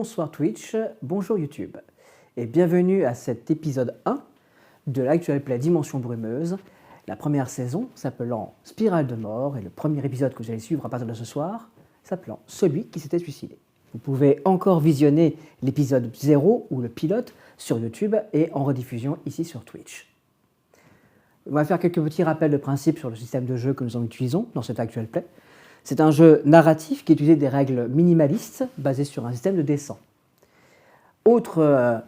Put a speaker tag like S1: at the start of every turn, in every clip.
S1: bonsoir Twitch, bonjour YouTube et bienvenue à cet épisode 1 de l'actuel play Dimension Brumeuse, la première saison s'appelant Spirale de mort et le premier épisode que vous allez suivre à partir de ce soir s'appelant Celui qui s'était suicidé. Vous pouvez encore visionner l'épisode 0 ou le pilote sur YouTube et en rediffusion ici sur Twitch. On va faire quelques petits rappels de principe sur le système de jeu que nous en utilisons dans cet actuel play. C'est un jeu narratif qui utilise des règles minimalistes basées sur un système de descent. Autre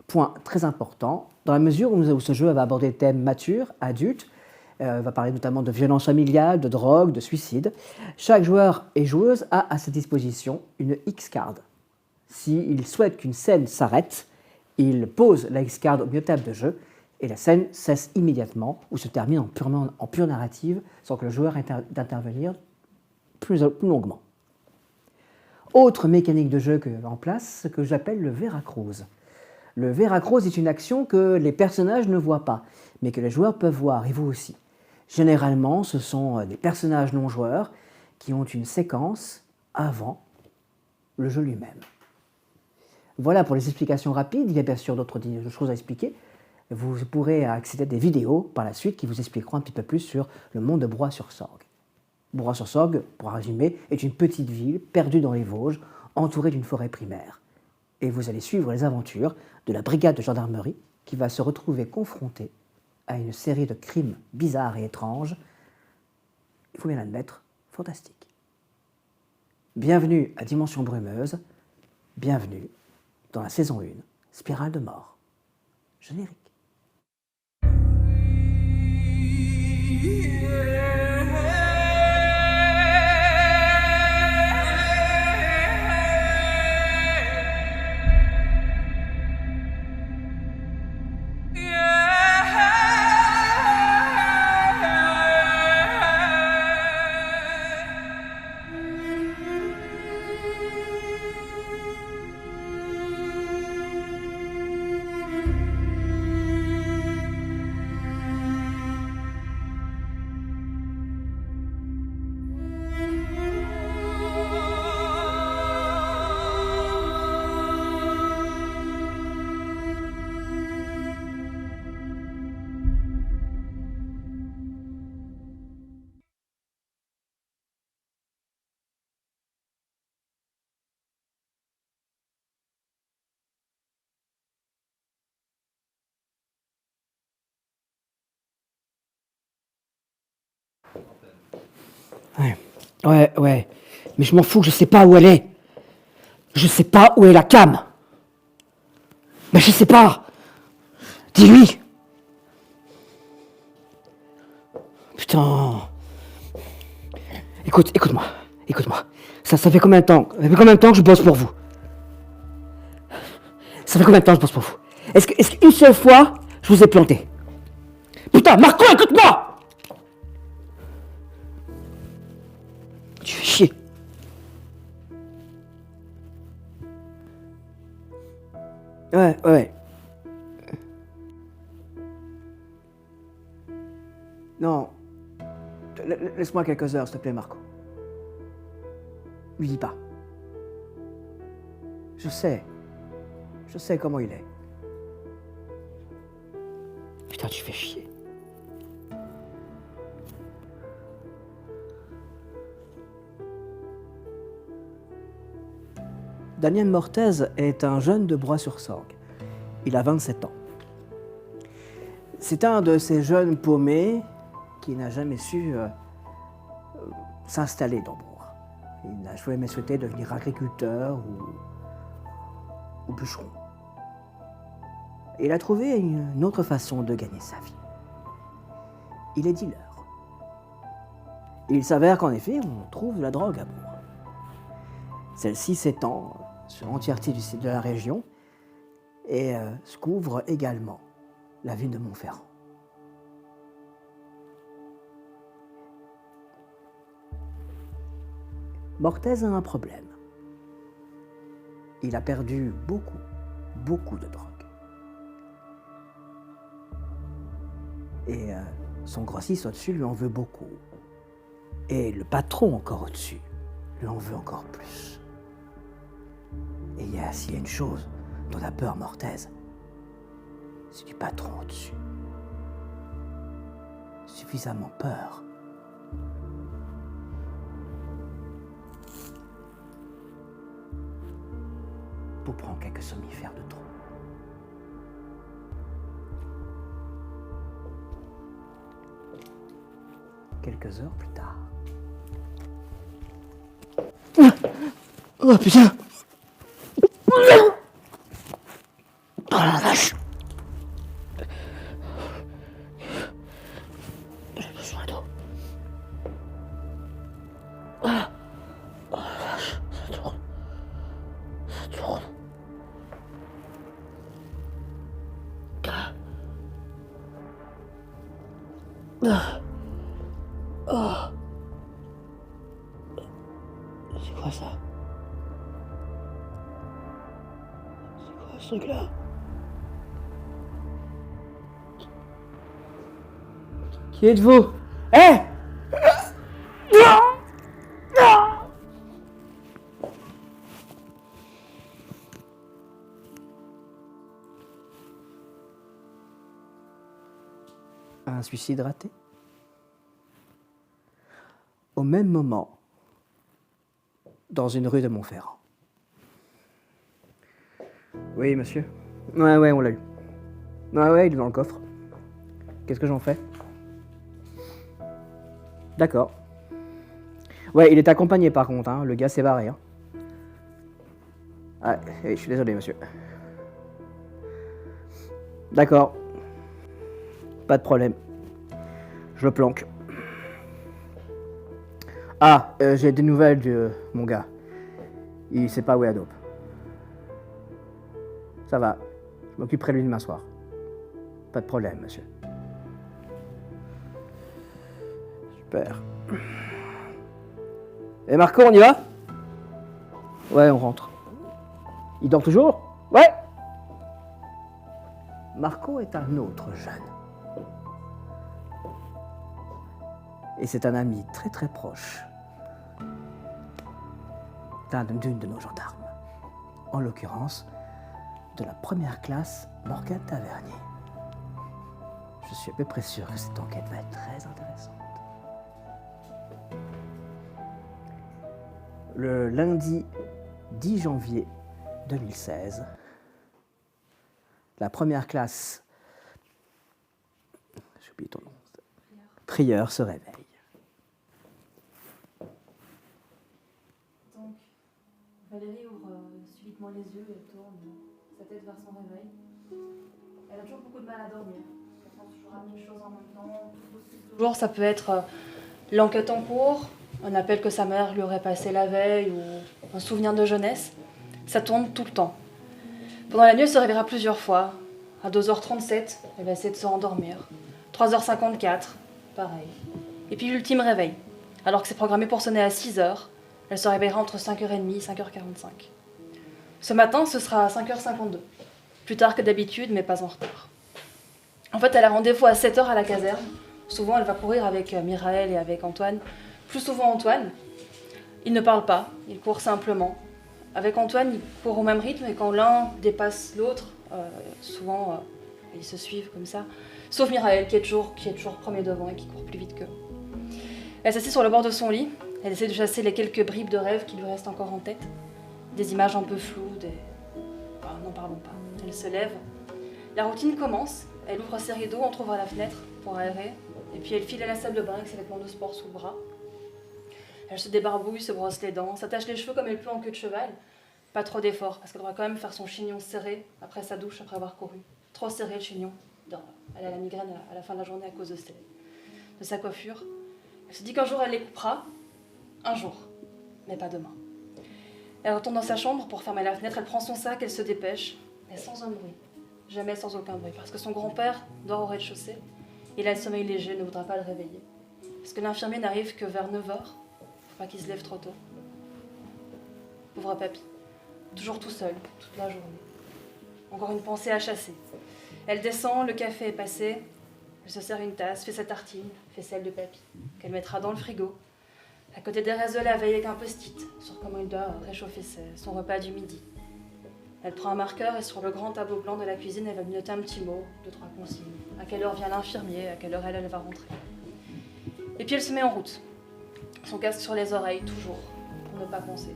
S1: point très important, dans la mesure où ce jeu va aborder des thèmes matures, adultes, va parler notamment de violence familiale, de drogue, de suicide, chaque joueur et joueuse a à sa disposition une X-card. S'il souhaite qu'une scène s'arrête, il pose la X-card au milieu de table de jeu et la scène cesse immédiatement ou se termine en pure narrative sans que le joueur ait d'intervenir plus longuement. Autre mécanique de jeu en place, ce que j'appelle le Veracruz. Le Veracruz est une action que les personnages ne voient pas, mais que les joueurs peuvent voir, et vous aussi. Généralement, ce sont des personnages non-joueurs qui ont une séquence avant le jeu lui-même. Voilà pour les explications rapides, il y a bien sûr d'autres choses à expliquer. Vous pourrez accéder à des vidéos par la suite qui vous expliqueront un petit peu plus sur le monde de Broye-sur-Sorgue. Broye-sur-Sorgue, pour résumer, est une petite ville perdue dans les Vosges, entourée d'une forêt primaire. Et vous allez suivre les aventures de la brigade de gendarmerie qui va se retrouver confrontée à une série de crimes bizarres et étranges, il faut bien l'admettre, fantastiques. Bienvenue à Dimension Brumeuse, bienvenue dans la saison 1, Spirale de mort. Générique. Ouais. Mais je m'en fous, je sais pas où elle est. Je sais pas où est la cam. Mais je sais pas. Dis-lui. Putain. Écoute-moi. Ça fait combien de temps que je bosse pour vous? Ça fait combien de temps que je bosse pour vous? Est-ce qu'une seule fois, je vous ai planté? Putain, Marco, écoute-moi! Tu fais chier. Ouais. Non. Laisse-moi quelques heures, s'il te plaît, Marco. Lui dis pas. Je sais comment il est. Putain, tu fais chier. Daniel Mortez est un jeune de Broye-sur-Sorgue. Il a 27 ans. C'est un de ces jeunes paumés qui n'a jamais su s'installer dans Broye. Il n'a jamais souhaité devenir agriculteur ou bûcheron. Et il a trouvé une autre façon de gagner sa vie. Il est dealer. Et il s'avère qu'en effet, on trouve de la drogue à Broye. Celle-ci s'étend sur l'entièreté de la région et couvre également la ville de Montferrand. Mortez a un problème. Il a perdu beaucoup de drogue. Et son grossiste au-dessus lui en veut beaucoup. Et le patron encore au-dessus lui en veut encore plus. Et il y a s'il y a une chose dont a peur Mortaise, c'est du patron au-dessus. Suffisamment peur. Pour prendre quelques somnifères de trop. Quelques heures plus tard. Oh putain! Oh la vache! J'ai besoin d'eau. Ah! Oh la vache, ça tourne. Ça tourne. Ah. Ah. Oh. C'est quoi ça? C'est quoi ce truc-là? Qui êtes-vous? Eh! Un suicide raté? Au même moment, dans une rue de Montferrand. Oui, monsieur. Ouais, on l'a eu. Ouais, il est dans le coffre. Qu'est-ce que j'en fais? D'accord. Ouais, il est accompagné par contre, hein. Le gars s'est barré. Hein. Ah, je suis désolé, monsieur. D'accord. Pas de problème. Je le planque. Ah, j'ai des nouvelles de mon gars. Il sait pas où est la dope. Ça va. Je m'occuperai de lui demain soir. Pas de problème, monsieur. Super. Et Marco, on y va? Ouais, on rentre. Il dort toujours? Ouais! Marco est un autre jeune. Et c'est un ami très très proche d'une de nos gendarmes. En l'occurrence, de la première classe Morgane Tavernier. Je suis à peu près sûr que cette enquête va être très intéressante. Le lundi 10 janvier 2016, la première classe, j'ai oublié ton nom, Prieur se réveille.
S2: Donc, Valérie ouvre subitement les yeux et tourne sa tête vers son réveil. Elle a toujours beaucoup de mal à dormir. Elle pense toujours à 1000 choses en même temps. Toujours, ça peut être l'enquête en cours, un appel que sa mère lui aurait passé la veille ou un souvenir de jeunesse. Ça tourne tout le temps. Pendant la nuit, elle se réveillera plusieurs fois. À 2h37, elle va essayer de se rendormir. 3h54, pareil. Et puis l'ultime réveil. Alors que c'est programmé pour sonner à 6h, elle se réveillera entre 5h30 et 5h45. Ce matin, ce sera à 5h52. Plus tard que d'habitude, mais pas en retard. En fait, elle a rendez-vous à 7h à la caserne. Souvent, elle va courir avec Miraël et avec Antoine. Plus souvent Antoine. Il ne parle pas, il court simplement. Avec Antoine, il court au même rythme et quand l'un dépasse l'autre, souvent ils se suivent comme ça. Sauf Miraël qui est toujours premier devant et qui court plus vite qu'eux. Elle s'assied sur le bord de son lit. Elle essaie de chasser les quelques bribes de rêves qui lui restent encore en tête. Des images un peu floues, n'en parlons pas. Elle se lève. La routine commence. Elle ouvre ses rideaux, entrouvre la fenêtre pour aérer. Et puis elle file à la salle de bain avec ses vêtements de sport sous le bras. Elle se débarbouille, se brosse les dents, s'attache les cheveux comme elle peut en queue de cheval. Pas trop d'efforts, parce qu'elle devra quand même faire son chignon serré après sa douche, après avoir couru. Trop serré le chignon. Elle a la migraine à la fin de la journée à cause de sa coiffure. Elle se dit qu'un jour elle les coupera. Un jour, mais pas demain. Elle retourne dans sa chambre pour fermer la fenêtre, elle prend son sac, elle se dépêche, mais sans un bruit. Jamais sans aucun bruit, parce que son grand-père dort au rez-de-chaussée. Il a le sommeil léger, ne voudra pas le réveiller. Parce que l'infirmier n'arrive que vers 9h. Faut pas qu'il se lève trop tôt. Pauvre papy. Toujours tout seul, toute la journée. Encore une pensée à chasser. Elle descend, le café est passé. Elle se sert une tasse, fait sa tartine, fait celle de papy, qu'elle mettra dans le frigo. À côté des restes de la veille avec un post-it sur comment il doit réchauffer son repas du midi. Elle prend un marqueur et sur le grand tableau blanc de la cuisine, elle va lui noter un petit mot, 2-3 consignes. À quelle heure vient l'infirmier, à quelle heure elle va rentrer. Et puis elle se met en route. Son casque sur les oreilles, toujours, pour ne pas penser.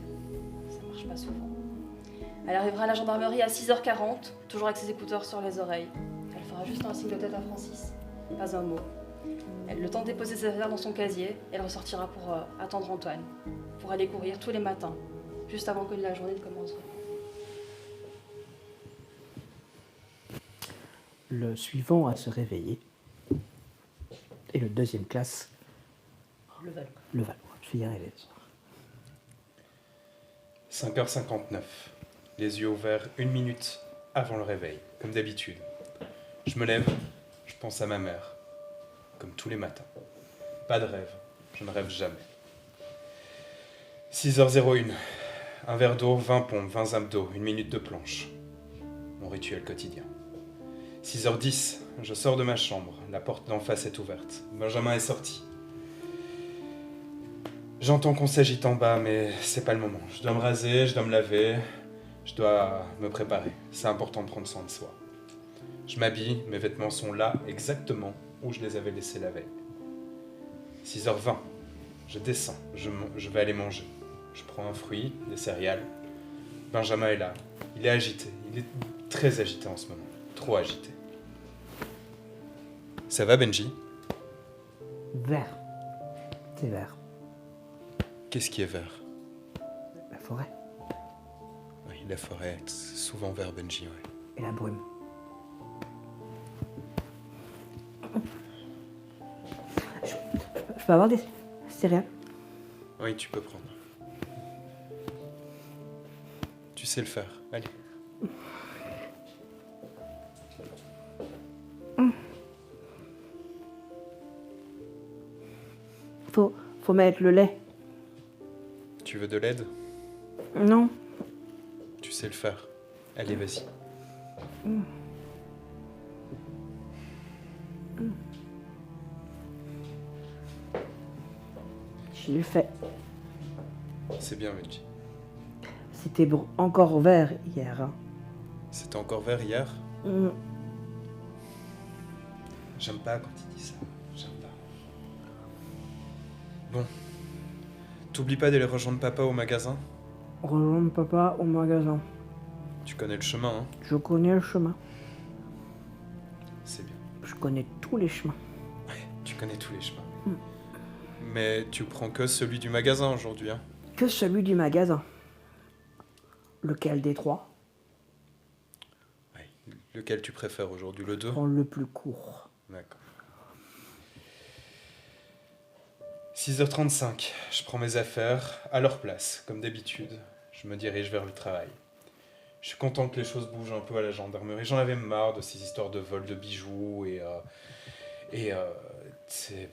S2: Ça marche pas souvent. Elle arrivera à la gendarmerie à 6h40, toujours avec ses écouteurs sur les oreilles. Elle fera juste un signe de tête à Francis, pas un mot. Elle le temps de déposer ses affaires dans son casier, elle ressortira pour attendre Antoine, pour aller courir tous les matins, juste avant que la journée ne commence.
S1: Le suivant à se réveiller est le deuxième classe.
S2: Le Valois.
S1: Le Valois. Je vais y arriver.
S3: 5h59. Les yeux ouverts 1 minute avant le réveil, comme d'habitude. Je me lève, je pense à ma mère, comme tous les matins. Pas de rêve, je ne rêve jamais. 6h01. Un verre d'eau, 20 pompes, 20 abdos, 1 minute de planche. Mon rituel quotidien. 6h10, je sors de ma chambre, la porte d'en face est ouverte. Benjamin est sorti. J'entends qu'on s'agite en bas, mais c'est pas le moment. Je dois me raser, je dois me laver, je dois me préparer. C'est important de prendre soin de soi. Je m'habille, mes vêtements sont là, exactement où je les avais laissés la veille. 6h20, je descends, je vais aller manger. Je prends un fruit, des céréales. Benjamin est là, il est agité, il est très agité en ce moment. Trop agité. Ça va, Benji?
S1: Vert. C'est vert.
S3: Qu'est-ce qui est vert?
S1: La forêt
S3: Oui, la forêt est souvent vert, Benji, ouais.
S1: et la brume. Je peux avoir des céréales?
S3: Oui, tu peux prendre. Tu sais le faire, allez.
S1: Faut mettre le lait.
S3: Tu veux de l'aide?
S1: Non.
S3: Tu sais le faire. Allez, vas-y.
S1: Je l'ai fait.
S3: C'est bien, Benji.
S1: C'était encore vert hier. Hein.
S3: C'était encore vert hier?
S1: Mm.
S3: J'aime pas quand il dit ça. J'aime pas. Bon. T'oublies pas d'aller rejoindre papa au magasin?
S1: Rejoindre papa au magasin.
S3: Tu connais le chemin, hein?
S1: Je connais le chemin.
S3: C'est bien.
S1: Je connais tous les chemins.
S3: Ouais, tu connais tous les chemins. Mais tu prends que celui du magasin aujourd'hui, hein?
S1: Que celui du magasin. Lequel des trois?
S3: Ouais. Lequel tu préfères aujourd'hui, le 2?
S1: Prends le plus court.
S3: D'accord. 6h35, je prends mes affaires à leur place, comme d'habitude. Je me dirige vers le travail. Je suis content que les choses bougent un peu à la gendarmerie. J'en avais marre de ces histoires de vol de bijoux et ces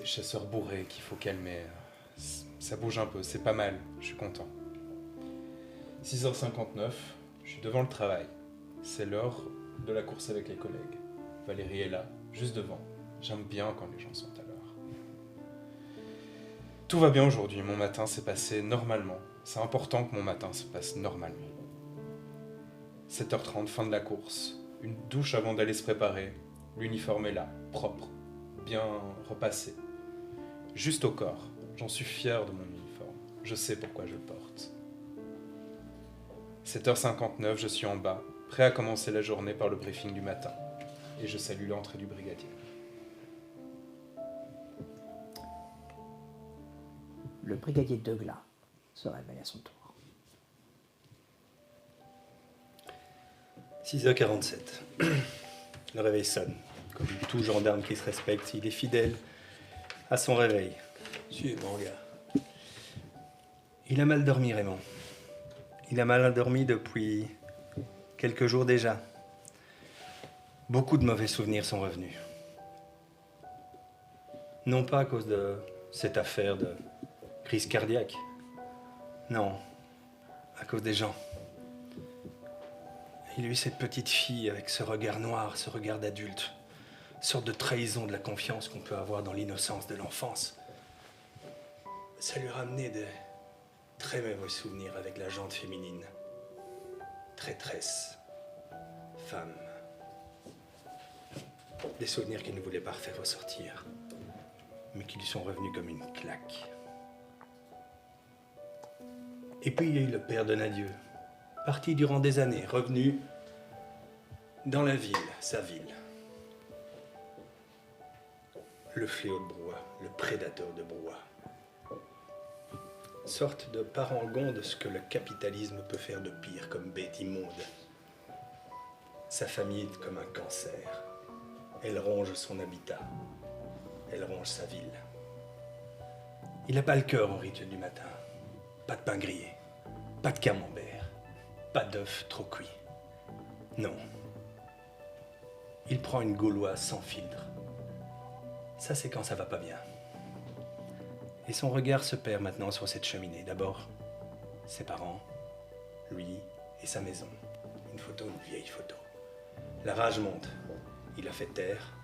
S3: chasseurs bourrés qu'il faut calmer. Ça bouge un peu, c'est pas mal, je suis content. 6h59, je suis devant le travail. C'est l'heure de la course avec les collègues. Valérie est là, juste devant. J'aime bien quand les gens sont à l'heure. Tout va bien aujourd'hui, mon matin s'est passé normalement. C'est important que mon matin se passe normalement. 7h30, fin de la course. Une douche avant d'aller se préparer. L'uniforme est là, propre, bien repassé. Juste au corps. J'en suis fier de mon uniforme. Je sais pourquoi je le porte. 7h59, je suis en bas, prêt à commencer la journée par le briefing du matin. Et je salue l'entrée du brigadier.
S1: Le brigadier Deugla se réveille à son tour.
S4: 6h47. Le réveil sonne. Comme tout gendarme qui se respecte, il est fidèle à son réveil. Suis mon gars. Il a mal dormi, Raymond. Il a mal dormi depuis quelques jours déjà. Beaucoup de mauvais souvenirs sont revenus. Non pas à cause de cette affaire de crise cardiaque. Non, à cause des gens. Il a eu cette petite fille avec ce regard noir, ce regard d'adulte. Sorte de trahison de la confiance qu'on peut avoir dans l'innocence de l'enfance. Ça lui ramenait des très mauvais souvenirs avec la jante féminine. traîtresse, femme. Des souvenirs qu'il ne voulait pas refaire ressortir, mais qui lui sont revenus comme une claque. Et puis il y a eu le père de Nadieu, parti durant des années, revenu dans la ville, sa ville. Le fléau de Brouhaha, le prédateur de Brouhaha. Sorte de parangon de ce que le capitalisme peut faire de pire comme bête immonde. Sa famille est comme un cancer. Elle ronge son habitat. Elle ronge sa ville. Il n'a pas le cœur au rituel du matin. Pas de pain grillé. Pas de camembert. Pas d'œufs trop cuits. Non. Il prend une gauloise sans filtre. Ça, c'est quand ça va pas bien. Et son regard se perd maintenant sur cette cheminée. D'abord, ses parents, lui et sa maison. Une photo, une vieille photo. La rage monte. Il a fait taire.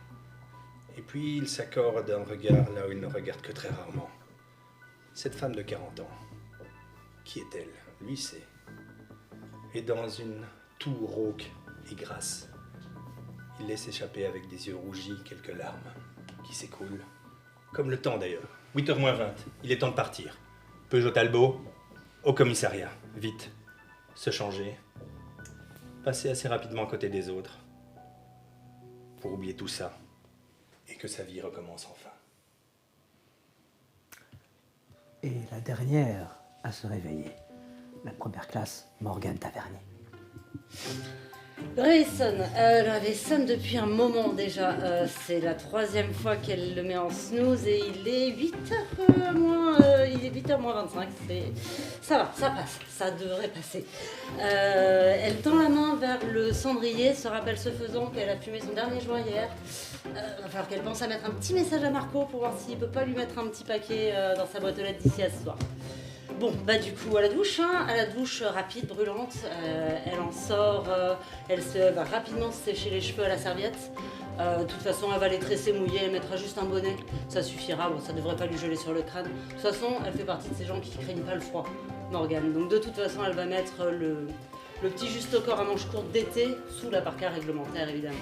S4: Et puis, il s'accorde un regard là où il ne regarde que très rarement. Cette femme de 40 ans. Qui est-elle? Lui sait. Et dans une toux rauque et grasse, il laisse échapper avec des yeux rougis quelques larmes qui s'écoulent. Comme le temps d'ailleurs. 8h moins 20, il est temps de partir. Peugeot Talbot, au commissariat. Vite. Se changer. Passer assez rapidement à côté des autres. Pour oublier tout ça. Et que sa vie recommence enfin.
S1: Et la dernière à se réveiller, la première classe, Morgane Tavernier.
S5: Le réveil sonne depuis un moment déjà. C'est la 3e fois qu'elle le met en snooze et il est 8h moins, il est 8h moins 25. Ça va, ça passe, ça devrait passer. Elle tend la main vers le cendrier, se rappelle ce faisant qu'elle a fumé son dernier joint hier. Va falloir qu'elle pense à mettre un petit message à Marco pour voir s'il peut pas lui mettre un petit paquet dans sa boîte aux lettres d'ici à ce soir. Bon, bah du coup, à la douche rapide, brûlante, elle en sort, elle va rapidement se sécher les cheveux à la serviette. De toute façon, elle va les tresser mouillés, elle mettra juste un bonnet, ça suffira, bon, ça devrait pas lui geler sur le crâne. De toute façon, elle fait partie de ces gens qui craignent pas le froid, Morgane. Donc de toute façon, elle va mettre le petit juste au corps à manches courtes d'été, sous la parka réglementaire évidemment.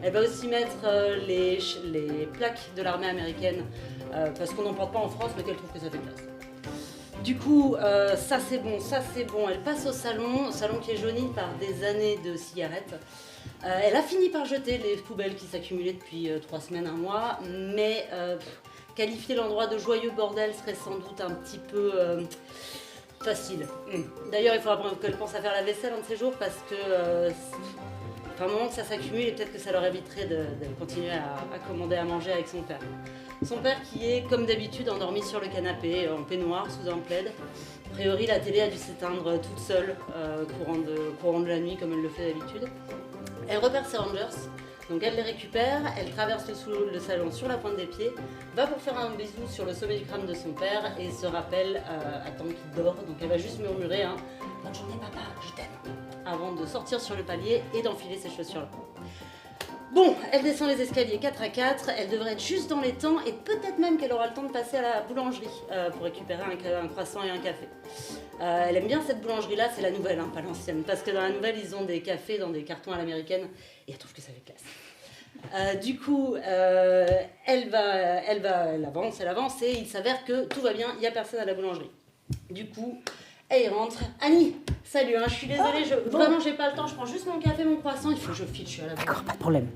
S5: Elle va aussi mettre les plaques de l'armée américaine, parce qu'on n'en porte pas en France, mais qu'elle trouve que ça fait classe. Du coup, ça c'est bon. Elle passe au salon qui est jauni par des années de cigarettes. Elle a fini par jeter les poubelles qui s'accumulaient depuis 3 semaines, 1 mois, mais qualifier l'endroit de joyeux bordel serait sans doute un petit peu facile. D'ailleurs, il faudra qu'elle pense à faire la vaisselle un de ces jours parce que à un moment que ça s'accumule et peut-être que ça leur éviterait de continuer à commander à manger avec son père. Son père qui est, comme d'habitude, endormi sur le canapé, en peignoir, sous un plaid. A priori, la télé a dû s'éteindre toute seule, courant de la nuit, comme elle le fait d'habitude. Elle repère ses Rangers, donc elle les récupère, elle traverse le salon sur la pointe des pieds, va pour faire un bisou sur le sommet du crâne de son père et se rappelle, attends qu'il dort, donc elle va juste murmurer « Bonne journée papa, je t'aime » avant de sortir sur le palier et d'enfiler ses chaussures-là. Bon, elle descend les escaliers 4 à 4, elle devrait être juste dans les temps et peut-être même qu'elle aura le temps de passer à la boulangerie pour récupérer un croissant et un café. Elle aime bien cette boulangerie-là, c'est la nouvelle, pas l'ancienne, parce que dans la nouvelle, ils ont des cafés dans des cartons à l'américaine et elle trouve que ça fait classe. Du coup, elle avance et il s'avère que tout va bien, il n'y a personne à la boulangerie. Du coup, elle rentre. Annie, salut, je suis désolée, vraiment j'ai pas le temps, je prends juste mon café, mon croissant, il faut que je file, je suis à la
S1: D'accord, pas de problème.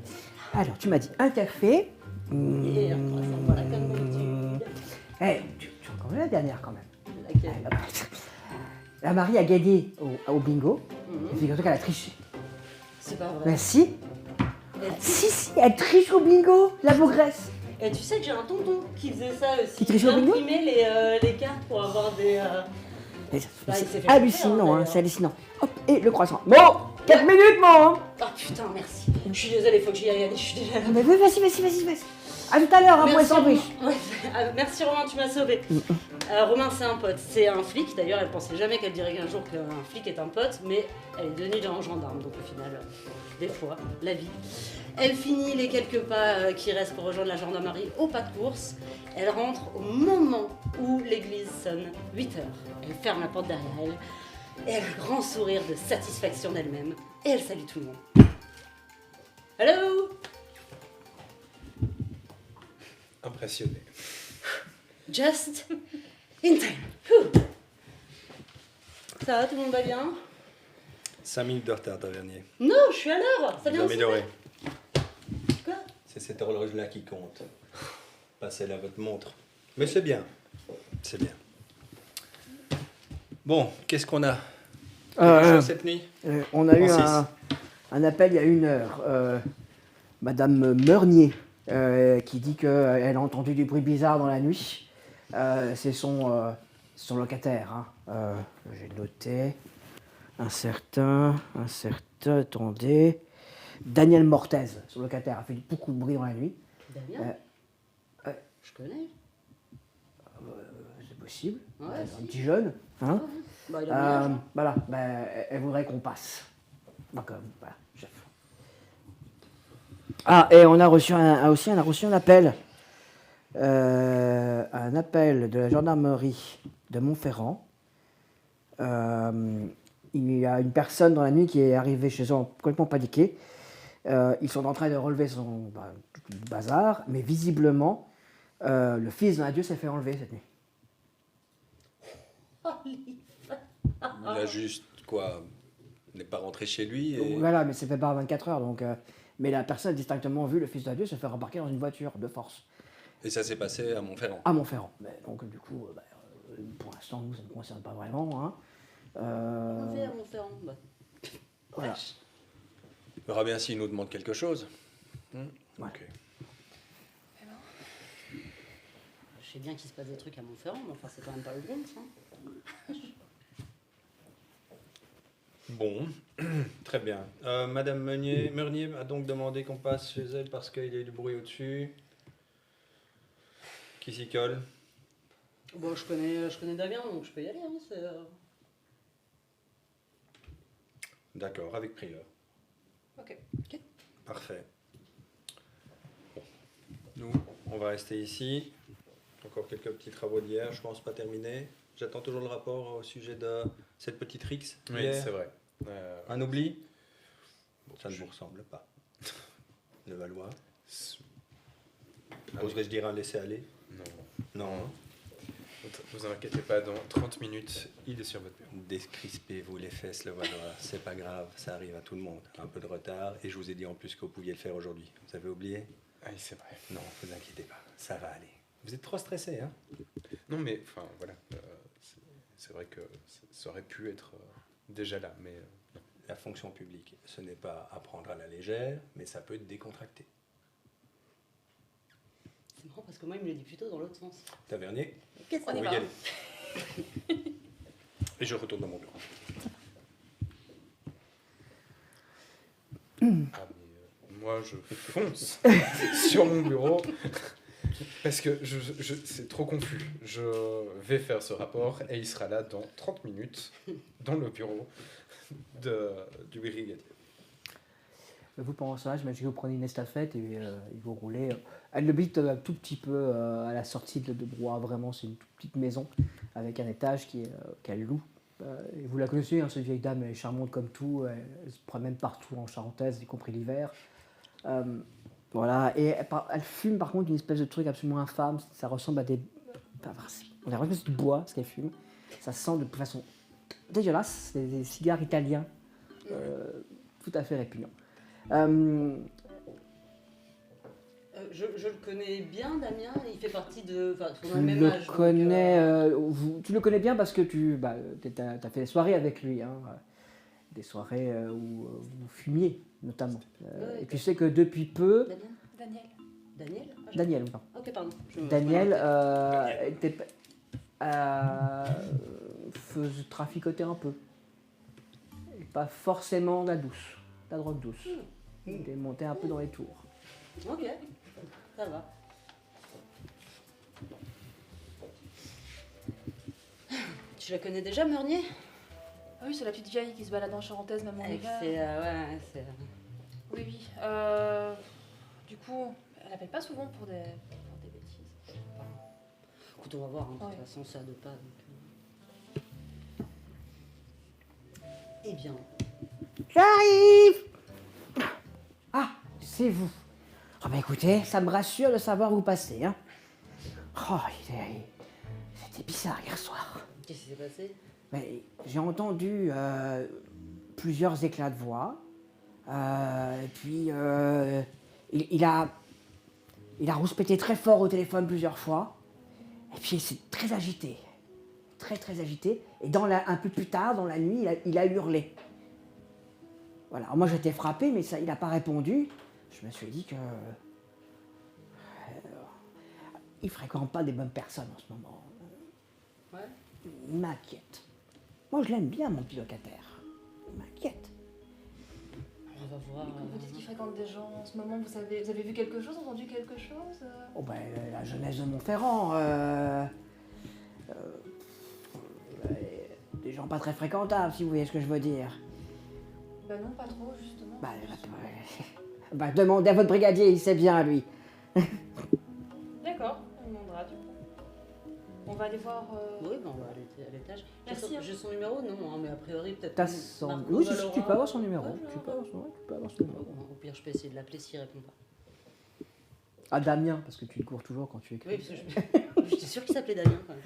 S1: Alors, tu m'as dit un café.
S5: Et un croissant, voilà, comme d'habitude.
S1: Tu reconnais la dernière quand même.
S5: Laquelle ?
S1: La Marie a gagné au bingo. Et figure-toi qu'elle a triché.
S5: C'est pas vrai.
S1: Ben si. Si, elle triche au bingo, la bogresse.
S5: Et tu sais que j'ai un tonton qui faisait ça aussi.
S1: Qui triche au bingo ?
S5: Il imprimait les cartes pour avoir des...
S1: C'est hallucinant, c'est hallucinant. Hop, et le croissant. Bon, 4 minutes, moi.
S5: Oh putain, merci. Je suis désolée, faut que j'y aille, je suis déjà là.
S1: Mais vas-y. À tout à l'heure, pour les sandwichs.
S5: Merci Romain, tu m'as sauvé. Romain, c'est un pote, c'est un flic. D'ailleurs, elle pensait jamais qu'elle dirait qu'un jour qu'un flic est un pote, mais elle est devenue un gendarme. Donc au final, des fois, la vie. Elle finit les quelques pas qui restent pour rejoindre la gendarmerie au pas de course. Elle rentre au moment où l'église sonne 8h. Elle ferme la porte derrière elle. Et elle a un grand sourire de satisfaction d'elle-même. Et elle salue tout le monde. Allô?
S4: Impressionné.
S5: Just in time. Whew. Ça va, tout le monde va bien?
S4: 5 minutes de retard, tavernier.
S5: Non, je suis à l'heure. Ça
S4: Vous
S5: vient aussi.
S4: améliorez.
S5: Quoi?
S4: C'est cette horloge-là qui compte. Pas celle à votre montre. Mais c'est bien. C'est bien. Bon, qu'est-ce qu'on a? Quelque chose cette nuit?
S1: On a eu
S4: Francis.
S1: un appel il y a 1 heure. Madame Meurnier qui dit qu'elle a entendu du bruit bizarre dans la nuit. C'est son locataire. Hein. J'ai noté un certain, attendez, Daniel Mortez, son locataire, a fait beaucoup de bruit dans la nuit.
S5: Damien? Je connais.
S1: C'est possible.
S5: Ouais,
S1: Un
S5: si.
S1: petit jeune. Hein.
S5: Bah, il a mon âge, hein.
S1: Voilà, elle voudrait qu'on passe. Donc, voilà, chef. Ah, et on a reçu un appel. Un appel de la gendarmerie de Montferrand. Il y a une personne dans la nuit qui est arrivée chez eux complètement paniquée. Ils sont en train de relever son tout le bazar, mais visiblement, le fils d'un adieu s'est fait enlever cette nuit.
S4: Il a juste, quoi, n'est pas rentré chez lui et...
S1: Voilà, mais c'est fait par 24 heures. Donc, mais la personne a distinctement vu le fils d'adieu se faire embarquer dans une voiture de force.
S4: Et ça s'est passé à Montferrand.
S1: À Montferrand. Mais donc, du coup, pour l'instant, nous, ça ne nous concerne pas vraiment. Hein.
S5: On fait à Montferrand. Bah.
S1: Voilà.
S4: On verra bien s'il nous demande quelque chose.
S1: Ouais.
S4: Ok.
S5: Je sais bien qu'il se passe des trucs à Montferrand, mais enfin, c'est quand même pas le Bronx. Hein.
S4: Bon, très bien. Madame Meurnier a donc demandé qu'on passe chez elle parce qu'il y a eu du bruit au-dessus. Qui s'y colle?
S5: Bon, je connais Damien, donc je peux y aller. Hein,
S4: D'accord, avec prieur.
S5: Ok.
S4: Parfait. Bon. Nous, on va rester ici. Encore quelques petits travaux d'hier, je pense pas terminés. J'attends toujours le rapport au sujet de cette petite rixe.
S3: Oui,
S4: hier.
S3: c'est vrai.
S4: Un oubli? Ça ne vous ressemble pas. Le Valois. Oserais-je dire un laisser-aller?
S3: Non.
S4: Non.
S3: Ne vous inquiétez pas, dans 30 minutes, il est sur votre bureau.
S4: Décrispez-vous les fesses, le Valois. C'est pas grave, ça arrive à tout le monde. Un peu de retard, et je vous ai dit en plus que vous pouviez le faire aujourd'hui. Vous avez oublié?
S3: Ah oui, c'est vrai.
S4: Non, vous inquiétez pas, ça va aller. Vous êtes trop stressé, hein?
S3: Non, mais enfin, voilà. C'est vrai que ça aurait pu être déjà là, mais non.
S4: La fonction publique, ce n'est pas à prendre à la légère, mais ça peut décontracter.
S5: C'est marrant parce que moi, il me le dit plutôt dans l'autre sens.
S4: Tavernier,
S5: Qu'est-ce
S2: On
S4: on
S2: y
S4: va
S2: va.
S4: y aller. Et je retourne dans mon bureau.
S3: Ah, mais moi, je fonce sur mon bureau parce que c'est trop confus. Je vais faire ce rapport et il sera là dans 30 minutes dans le bureau du brigadier.
S1: Vous, pendant ça, j'imagine que vous prenez une estafette et vous roulez. Elle habite un tout petit peu à la sortie de Blois. Vraiment, c'est une toute petite maison avec un étage qu'elle loue. Et vous la connaissez, hein, cette vieille dame, elle est charmante comme tout. Elle se promène partout en charentaise, y compris l'hiver. Voilà. Et elle fume par contre une espèce de truc absolument infâme. Ça ressemble à des... On dirait que c'est du bois, ce qu'elle fume. Ça sent de façon dégueulasse. C'est des cigares italiens. Tout à fait répugnants.
S5: Je le connais bien, Damien. Il fait partie de. Enfin, on a
S1: Tu
S5: le même
S1: le
S5: âge. donc,
S1: connais, tu le connais bien parce que tu as fait des soirées avec lui, hein, des soirées où vous fumiez notamment.
S5: Ouais,
S1: Et tu sais que depuis peu,
S5: Damien.
S2: Daniel.
S5: Daniel?
S1: Daniel, non.
S5: Ok, pardon.
S1: Daniel traficotait un peu, et pas forcément la douce, la drogue douce. Il était monté un peu dans les tours.
S5: Ok, ça va. Tu la connais déjà, Meurnier?
S2: Ah oui, c'est la petite vieille qui se balade en charentaise même en hiver.
S5: C'est.
S2: Oui, oui. Du coup, elle appelle pas souvent pour des bêtises.
S5: Écoute, on va voir, hein, de
S2: Ouais.
S5: toute façon, ça de pas. Donc, Eh bien,
S1: J'arrive. Ah, c'est vous. Ah bah écoutez, ça me rassure de savoir où passer, hein. Oh, c'était bizarre hier soir.
S5: qu'est-ce qui s'est passé?
S1: Mais j'ai entendu plusieurs éclats de voix. Et puis, il a rouspété très fort au téléphone plusieurs fois. Et puis, c'est très agité. Très agité. Et un peu plus tard, dans la nuit, il a hurlé. Voilà. Alors moi, j'étais frappé, mais ça, il n'a pas répondu. Je me suis dit que... il fréquente pas des bonnes personnes en ce moment.
S5: Ouais.
S1: Il m'inquiète. Moi, je l'aime bien, mon pied-locataire. Il m'inquiète.
S5: On va voir.
S2: Vous dites qu'il fréquente des gens en ce moment, vous avez vu quelque chose, entendu quelque chose
S1: Oh ben, la jeunesse de Montferrand, des gens pas très fréquentables, si vous voyez ce que je veux dire.
S2: Bah non, pas trop, justement.
S1: Bah, demandez à votre brigadier, il sait bien, lui.
S2: D'accord, on demandera du coup. On va aller voir...
S5: Oui, ben on va aller à l'étage.
S2: Merci, hein.
S5: J'ai son numéro? Non, hein, mais a priori, peut-être.
S1: T'as son...
S5: Marco
S1: Oui, tu
S5: Valora.
S1: peux avoir son numéro.
S2: Ouais,
S1: Tu peux avoir son numéro.
S5: Au pire, je peux essayer de l'appeler s'il répond pas.
S1: Ah, Damien, parce que tu le cours toujours quand tu écris.
S5: Oui, parce que j'étais sûre qu'il s'appelait Damien quand même.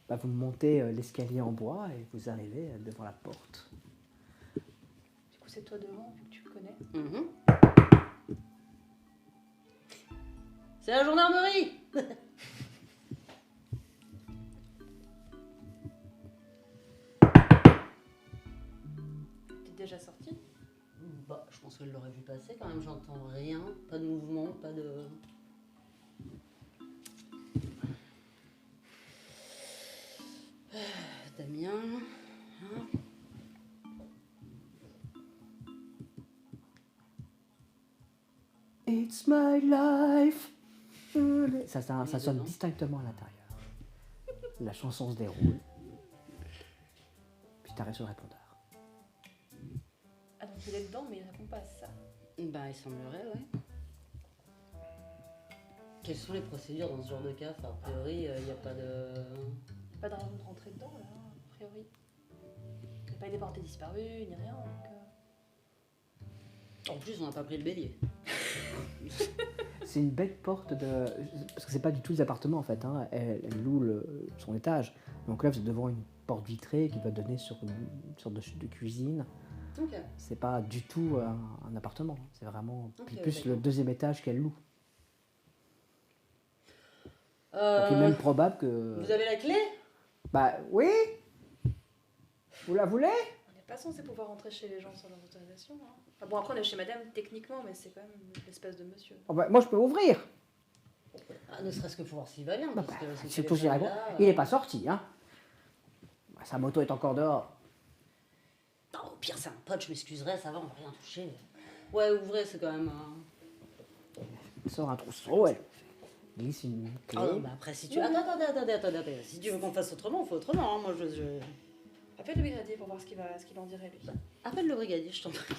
S1: Bah, vous montez l'escalier en bois et vous arrivez devant la porte.
S2: Du coup, c'est toi devant, vu que tu le connais.
S5: Mhm. C'est la gendarmerie.
S2: T'es déjà sorti?
S5: Bah, je pense qu'elle l'aurait vu passer quand même, j'entends rien, pas de mouvement, pas de... Damien... hein.
S1: It's my life. Ça sonne
S5: dedans.
S1: distinctement à l'intérieur. La chanson se déroule. Puis t'arrêtes sur le répondeur.
S2: Ah donc il est dedans, mais il répond pas à ça.
S5: Bah, il semblerait, ouais. Quelles sont les procédures dans ce genre de cas? Enfin, a priori, il n'y a pas de...
S2: Pas de raison de rentrer dedans, là, a priori. Il n'y a pas des portées disparues, ni rien, donc...
S5: En plus, on n'a pas pris le bélier.
S1: C'est une belle porte de... Parce que c'est pas du tout des appartements en fait, hein. Elle loue son étage. Donc là vous êtes devant une porte vitrée qui va donner sur une sorte de cuisine.
S5: Ok.
S1: C'est pas du tout un appartement. C'est vraiment
S5: Ok,
S1: plus
S5: d'accord.
S1: le deuxième étage qu'elle loue. Donc il est même probable que...
S5: Vous avez la clé?
S1: Bah oui. Vous la voulez?
S2: On n'est pas censé pouvoir rentrer chez les gens sans leur autorisation, hein. Enfin bon, après on est chez madame techniquement, mais c'est quand même une espèce de monsieur.
S1: Oh, bah, moi je peux ouvrir.
S5: Ah, ne serait-ce que pour voir s'il va bien.
S1: Bah,
S5: Parce que son
S1: c'est tout ce qu'il
S5: téléphone
S1: répond.
S5: là,
S1: Il n'est pas sorti, hein. Bah, sa moto est encore dehors.
S5: Non, au pire, c'est un pote, je m'excuserai, ça va, on va rien toucher. Ouais, ouvrez, c'est quand même...
S1: Elle sort un trousseau, elle glisse une clé.
S5: Ah non, bah après, si tu... Attendez. Si tu veux qu'on fasse autrement, on fait autrement, hein. Moi, je...
S2: Appelle le brigadier pour voir ce qu'il en dirait, lui.
S5: Appelle le brigadier, je t'en prie.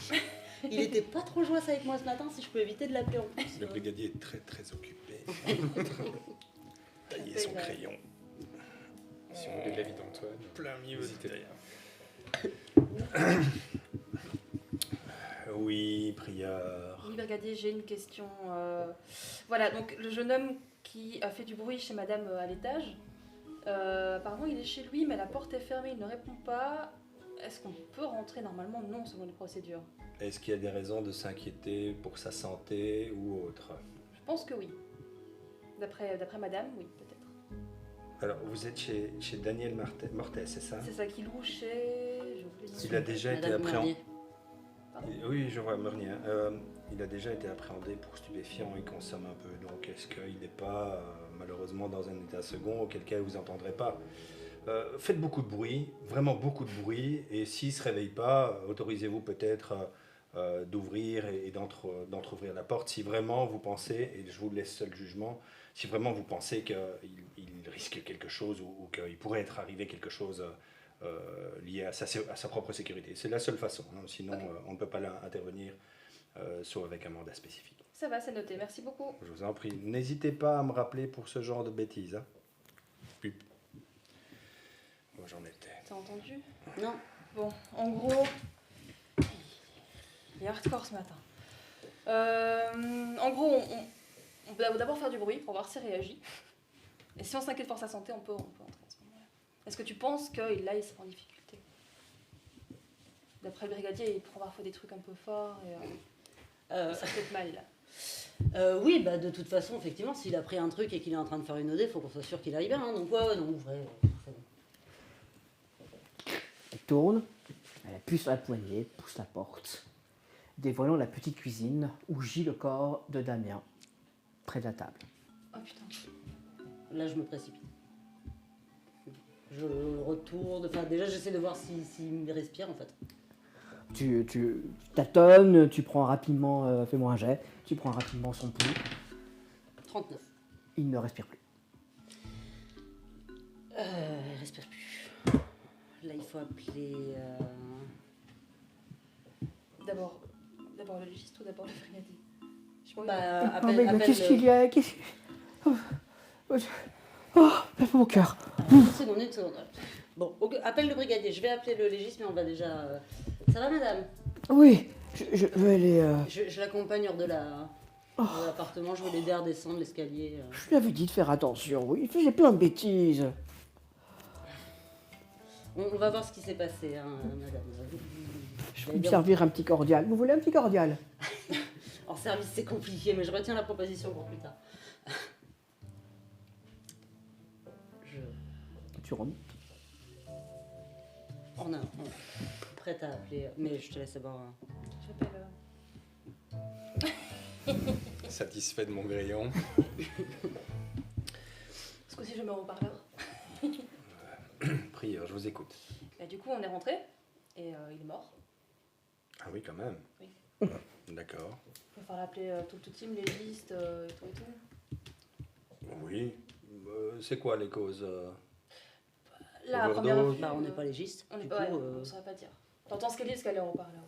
S5: Il était pas trop joyeux avec moi ce matin, si je peux éviter de l'appeler en plus.
S4: Le brigadier est très occupé. Tailler son crayon.
S3: Si on voulait de l'avis d'Antoine,
S4: Plein milieu
S3: n'hésitez
S4: de Oui, prieur.
S2: Oui, brigadier, j'ai une question. Voilà, donc le jeune homme qui a fait du bruit chez madame à l'étage, apparemment il est chez lui, mais la porte est fermée, il ne répond pas. Est-ce qu'on peut rentrer normalement? Non, selon les procédures.
S4: Est-ce qu'il y a des raisons de s'inquiéter pour sa santé ou autre?
S2: Je pense que oui. D'après madame, oui, peut-être.
S4: Alors, vous êtes chez Daniel Mortet, c'est ça?
S2: C'est ça qui loue chez...
S4: Il a déjà été
S5: Madame
S4: appréhendé.
S5: Meunier.
S4: Oui, je vois, Meunier. Il a déjà été appréhendé pour stupéfiants, il consomme un peu. Donc, est-ce qu'il n'est pas, malheureusement, dans un état second, auquel cas vous n'entendrez pas? Faites beaucoup de bruit, vraiment beaucoup de bruit, et s'il ne se réveille pas, autorisez-vous peut-être d'ouvrir et d'entrouvrir la porte si vraiment vous pensez, et je vous laisse seul jugement, si vraiment vous pensez qu'il risque quelque chose ou qu'il pourrait être arrivé quelque chose lié à sa propre sécurité. C'est la seule façon, hein. Sinon
S2: Ok.
S4: on ne peut pas intervenir sauf avec un mandat spécifique.
S2: Ça va, c'est noté, merci beaucoup.
S4: Je vous en prie, n'hésitez pas à me rappeler pour ce genre de bêtises, hein. Oui. Bon, j'en étais.
S2: T'as entendu?
S5: Non.
S2: Bon, en gros, il est hardcore ce matin. En gros, on peut d'abord faire du bruit pour voir s'il réagit. Et si on s'inquiète pour sa santé, on peut entrer à ce moment-là. Est-ce que tu penses qu'il là, il sera en difficulté? D'après le brigadier, il prend parfois des trucs un peu forts et ça fait peut-être mal là.
S5: Oui, bah de toute façon, effectivement, s'il a pris un truc et qu'il est en train de faire une OD, faut qu'on soit sûr qu'il aille bien. Hein, donc ouais, non, vrai, c'est bon.
S1: Elle tourne, elle appuie sur la poignée, pousse la porte, dévoilant la petite cuisine où gît le corps de Damien, près de la table.
S2: Oh putain.
S5: Là, je me précipite. Je retourne, enfin déjà, j'essaie de voir s'il respire en fait.
S1: Tu tâtonnes, tu prends rapidement, fais-moi un jet, tu prends rapidement son pouls,
S5: 39.
S1: il ne respire plus.
S5: Il respire plus. Là, il faut appeler.
S2: D'abord le légiste ou d'abord le brigadier? Je pense
S1: Mais qu'est-ce qu'il y a? Oh, mon cœur.
S5: Une seconde. Bon, appelle le brigadier. Je vais appeler le légiste, mais on va déjà. Ça va, madame?
S1: Oui, je veux aller...
S5: Je l'accompagne hors de l'appartement. Je veux l'aider à redescendre l'escalier.
S1: Je lui avais dit de faire attention, oui, il faisait plein de bêtises.
S5: On va voir ce qui s'est passé, hein, madame.
S1: Je vais me servir un petit cordial. Vous voulez un petit cordial?
S5: En service, c'est compliqué, mais je retiens la proposition pour plus tard.
S1: Tu remontes.
S5: On est prête à appeler, mais je te laisse d'abord.
S2: J'appelle.
S4: Satisfait de mon grillon.
S2: Ce coup-ci, je mets en haut-parleur.
S4: Prieur, je vous écoute.
S2: Et du coup, on est rentré et il est mort.
S4: Ah oui, quand même.
S2: Oui.
S4: D'accord.
S2: Il va falloir l'appeler tout le team, légiste et tout et tout.
S4: Oui. C'est quoi les causes
S2: Là, à
S4: Overdose.
S2: première vue,
S5: Bah, on n'est pas légiste.
S2: on
S5: du
S2: n'est pas,
S5: coup,
S2: on ne saurait pas dire. T'entends ce qu'elle dit parce qu'elle est en haut-parleur.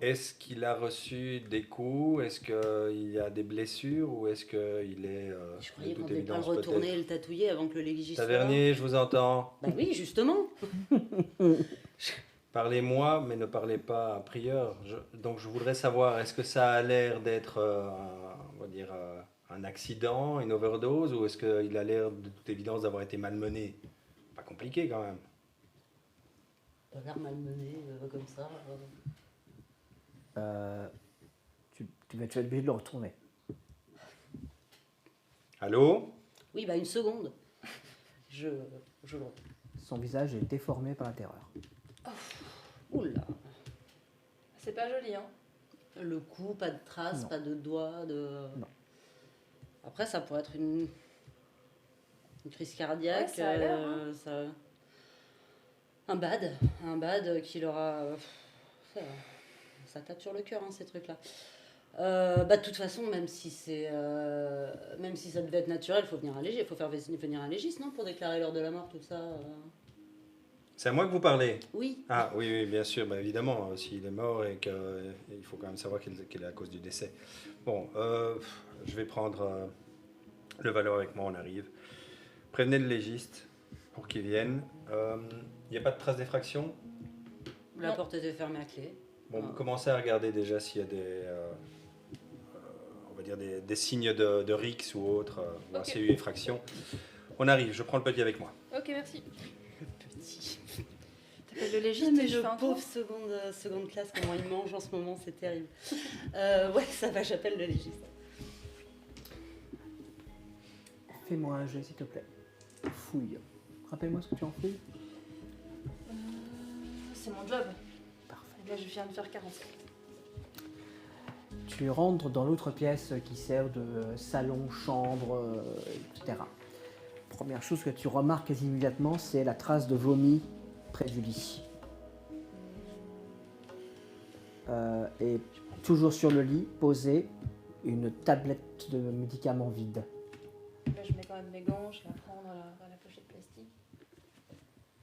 S4: Est-ce qu'il a reçu des coups? Est-ce qu'il y a des blessures? Ou est-ce qu'il est...
S5: je croyais
S4: de
S5: qu'on
S4: toute
S5: devait pas le
S4: évidence,
S5: retourner
S4: peut-être
S5: et le tatouiller avant que le légiste soit là.
S4: Tavernier, je vous entends.
S5: Bah oui, justement.
S4: Parlez-moi, mais ne parlez pas à prieur. Donc je voudrais savoir, est-ce que ça a l'air d'être, on va dire, un accident, une overdose, ou est-ce qu'il a l'air de toute évidence d'avoir été malmené? Pas compliqué quand même.
S5: Pas l'air malmené, comme ça.
S1: Tu vas être obligé de le retourner.
S4: Allô?
S5: Oui, bah une seconde. Je le retourne.
S1: Son visage est déformé par la terreur.
S5: Oula.
S2: C'est pas joli, hein.
S5: Le coup, pas de traces,
S1: Non.
S5: pas de doigts, de...
S1: Non.
S5: Après, ça pourrait être une crise cardiaque.
S2: Ouais, ça a l'air, hein.
S5: Un bad qui l'aura... ça tape sur le cœur, hein, ces trucs-là. Bah, de toute façon, même si ça devait être naturel, il faut venir un légiste. Il faut faire venir un légiste, non? Pour déclarer l'heure de la mort, tout ça.
S4: C'est à moi que vous parlez?
S5: Oui.
S4: Ah oui, bien sûr, bah, évidemment, s'il est mort et qu'il faut quand même savoir quelle est la cause du décès. Bon, je vais prendre le Valor avec moi, on arrive. Prévenez le légiste pour qu'il vienne. Il n'y a pas de trace d'effraction?
S5: La
S2: Non.
S5: porte était fermée à clé.
S4: Bon,
S5: Ah.
S4: commencez à regarder déjà s'il y a des, on va dire des signes de rix ou autre, voir
S2: Ok.
S4: s'il y a eu effraction. On arrive, je prends le petit avec moi.
S2: Ok, merci.
S5: Petit.
S2: T'appelles le légiste
S5: Mais
S2: et je
S5: le
S2: fais un
S5: pauvre
S2: tour.
S5: seconde classe, comment il mange en ce moment, c'est terrible. Ouais, ça va, j'appelle le légiste.
S1: Fais-moi un jet, s'il te plaît. Fouille. Rappelle-moi ce que tu en fouilles.
S2: C'est mon job.
S1: Parfait.
S2: Et là, je viens de faire 45.
S1: Tu rentres dans l'autre pièce qui sert de salon, chambre, etc. Première chose que tu remarques quasi immédiatement, c'est la trace de vomi près du lit. Et toujours sur le lit, posée, une tablette de médicaments vide.
S2: Là, je mets quand même mes gants, je la prends dans la pochette plastique.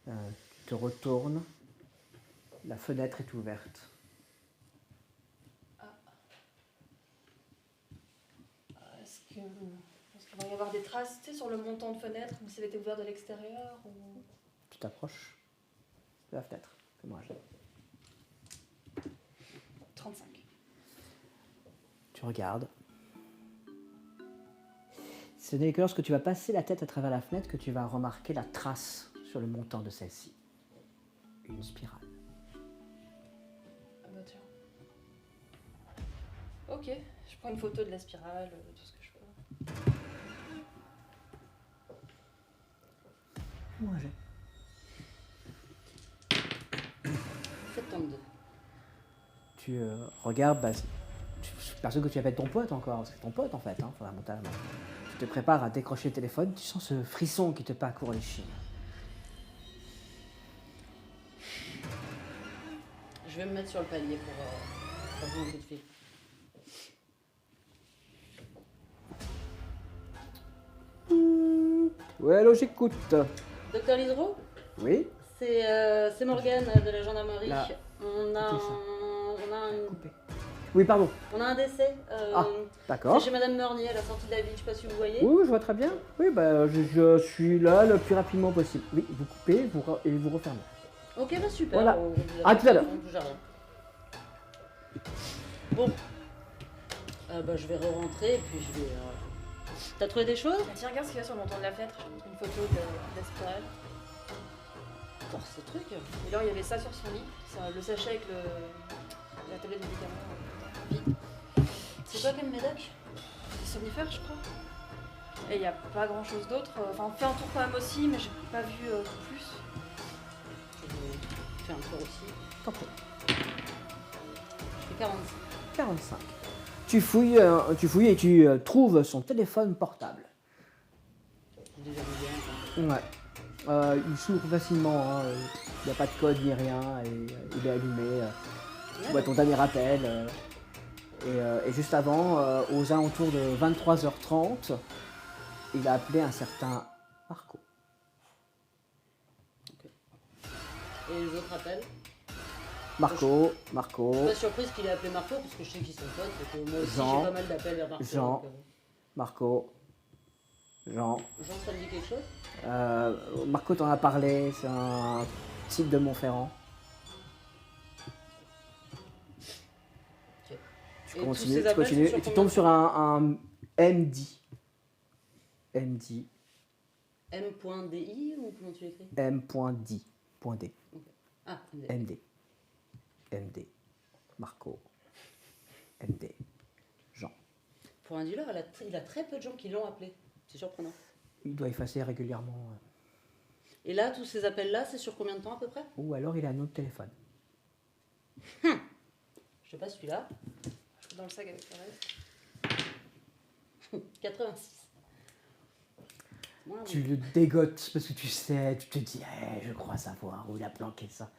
S1: Tu te retournes, la fenêtre est ouverte.
S2: Est-ce qu'il va y avoir des traces, tu sais, sur le montant de fenêtre, comme si elle était ouverte de l'extérieur ou...
S1: Tu t'approches de la fenêtre. Fais-moi un jet.
S2: 35.
S1: Tu regardes. Ce n'est que lorsque tu vas passer la tête à travers la fenêtre que tu vas remarquer la trace sur le montant de celle-ci. Une spirale.
S2: Ah bah tiens. Ok, je prends une photo de la spirale, tout ce que je peux.
S1: Fais-moi un jet.
S5: 72.
S1: Tu regardes, parce que tu appelles ton pote encore, c'est ton pote en fait, fondamentalement. Tu te prépares à décrocher le téléphone, tu sens ce frisson qui te parcourt les chines.
S5: Je vais me mettre sur le palier pour passer un coup de fil.
S1: Ouais, alors j'écoute.
S5: Docteur Lisero,
S1: Oui.
S5: c'est Morgane de la gendarmerie.
S1: Là.
S5: On a
S1: Écoutez ça.
S5: un,
S1: Oui, pardon.
S5: on a un décès.
S1: Ah,
S5: C'est
S1: d'accord.
S5: chez Madame Meurnier à la sortie de la ville, je sais pas si vous voyez.
S1: Oui, je vois très bien. Oui, je suis là le plus rapidement possible. Oui, vous coupez et vous refermez.
S5: Ok, bah super.
S1: Voilà.
S5: Vous
S1: À tout à l'heure.
S5: on touche à rien. Bon. Bah, je vais re-rentrer et puis je vais. T'as trouvé des choses?
S2: Ah, tiens, regarde ce qu'il y a sur le montant de la fenêtre. J'ai montré une photo de la spirale.
S5: Oh, ce truc.
S2: Et là, il y avait ça sur son lit. C'est le sachet avec la tablette de médicaments vide.
S5: C'est quoi comme médoc?
S2: C'est somnifère, je crois. Et il n'y a pas grand chose d'autre. Enfin, on fait un tour quand même aussi, mais j'ai pas vu plus.
S5: Je vais faire un tour aussi.
S1: T'en prie.
S5: Je fais 45.
S1: 45. Tu fouilles et tu trouves son téléphone portable.
S5: J'ai déjà vu bien.
S1: Ouais. Il s'ouvre facilement, il n'y a pas de code ni rien, et il est allumé. Tu vois ton dernier appel. Et juste avant, aux alentours de 23h30, il a appelé un certain Marco.
S5: Et les autres appels?
S1: Marco.
S5: Je suis pas surprise qu'il ait appelé Marco parce que je sais qu'ils sont potes et que moi aussi
S1: Jean.
S5: j'ai pas mal d'appels vers Marco.
S1: Jean.
S5: donc,
S1: Marco. Jean.
S5: Jean, ça me dit quelque chose?
S1: Marco t'en a parlé, c'est un type de Montferrand.
S5: Ok.
S1: Tu
S5: Et tous
S1: continues,
S5: ces
S1: tu
S5: appels
S1: continues
S5: sont
S1: et
S5: sur
S1: tu tombes sur un MD. MD.
S5: M.di ou comment tu l'écris?
S1: M.D. .D.
S5: Ah,
S1: MD. MD. Marco. MD. Jean.
S5: pour un dealer, il a très peu de gens qui l'ont appelé. C'est surprenant.
S1: Il doit effacer régulièrement.
S5: Et là, tous ces appels-là, c'est sur combien de temps à peu près?
S1: Ou alors il a un autre téléphone.
S5: Je sais pas celui-là.
S2: Dans le sac avec le reste.
S5: 86. Moins
S1: Tu le dégotes parce que tu sais, tu te dis, je crois savoir où il a planqué ça.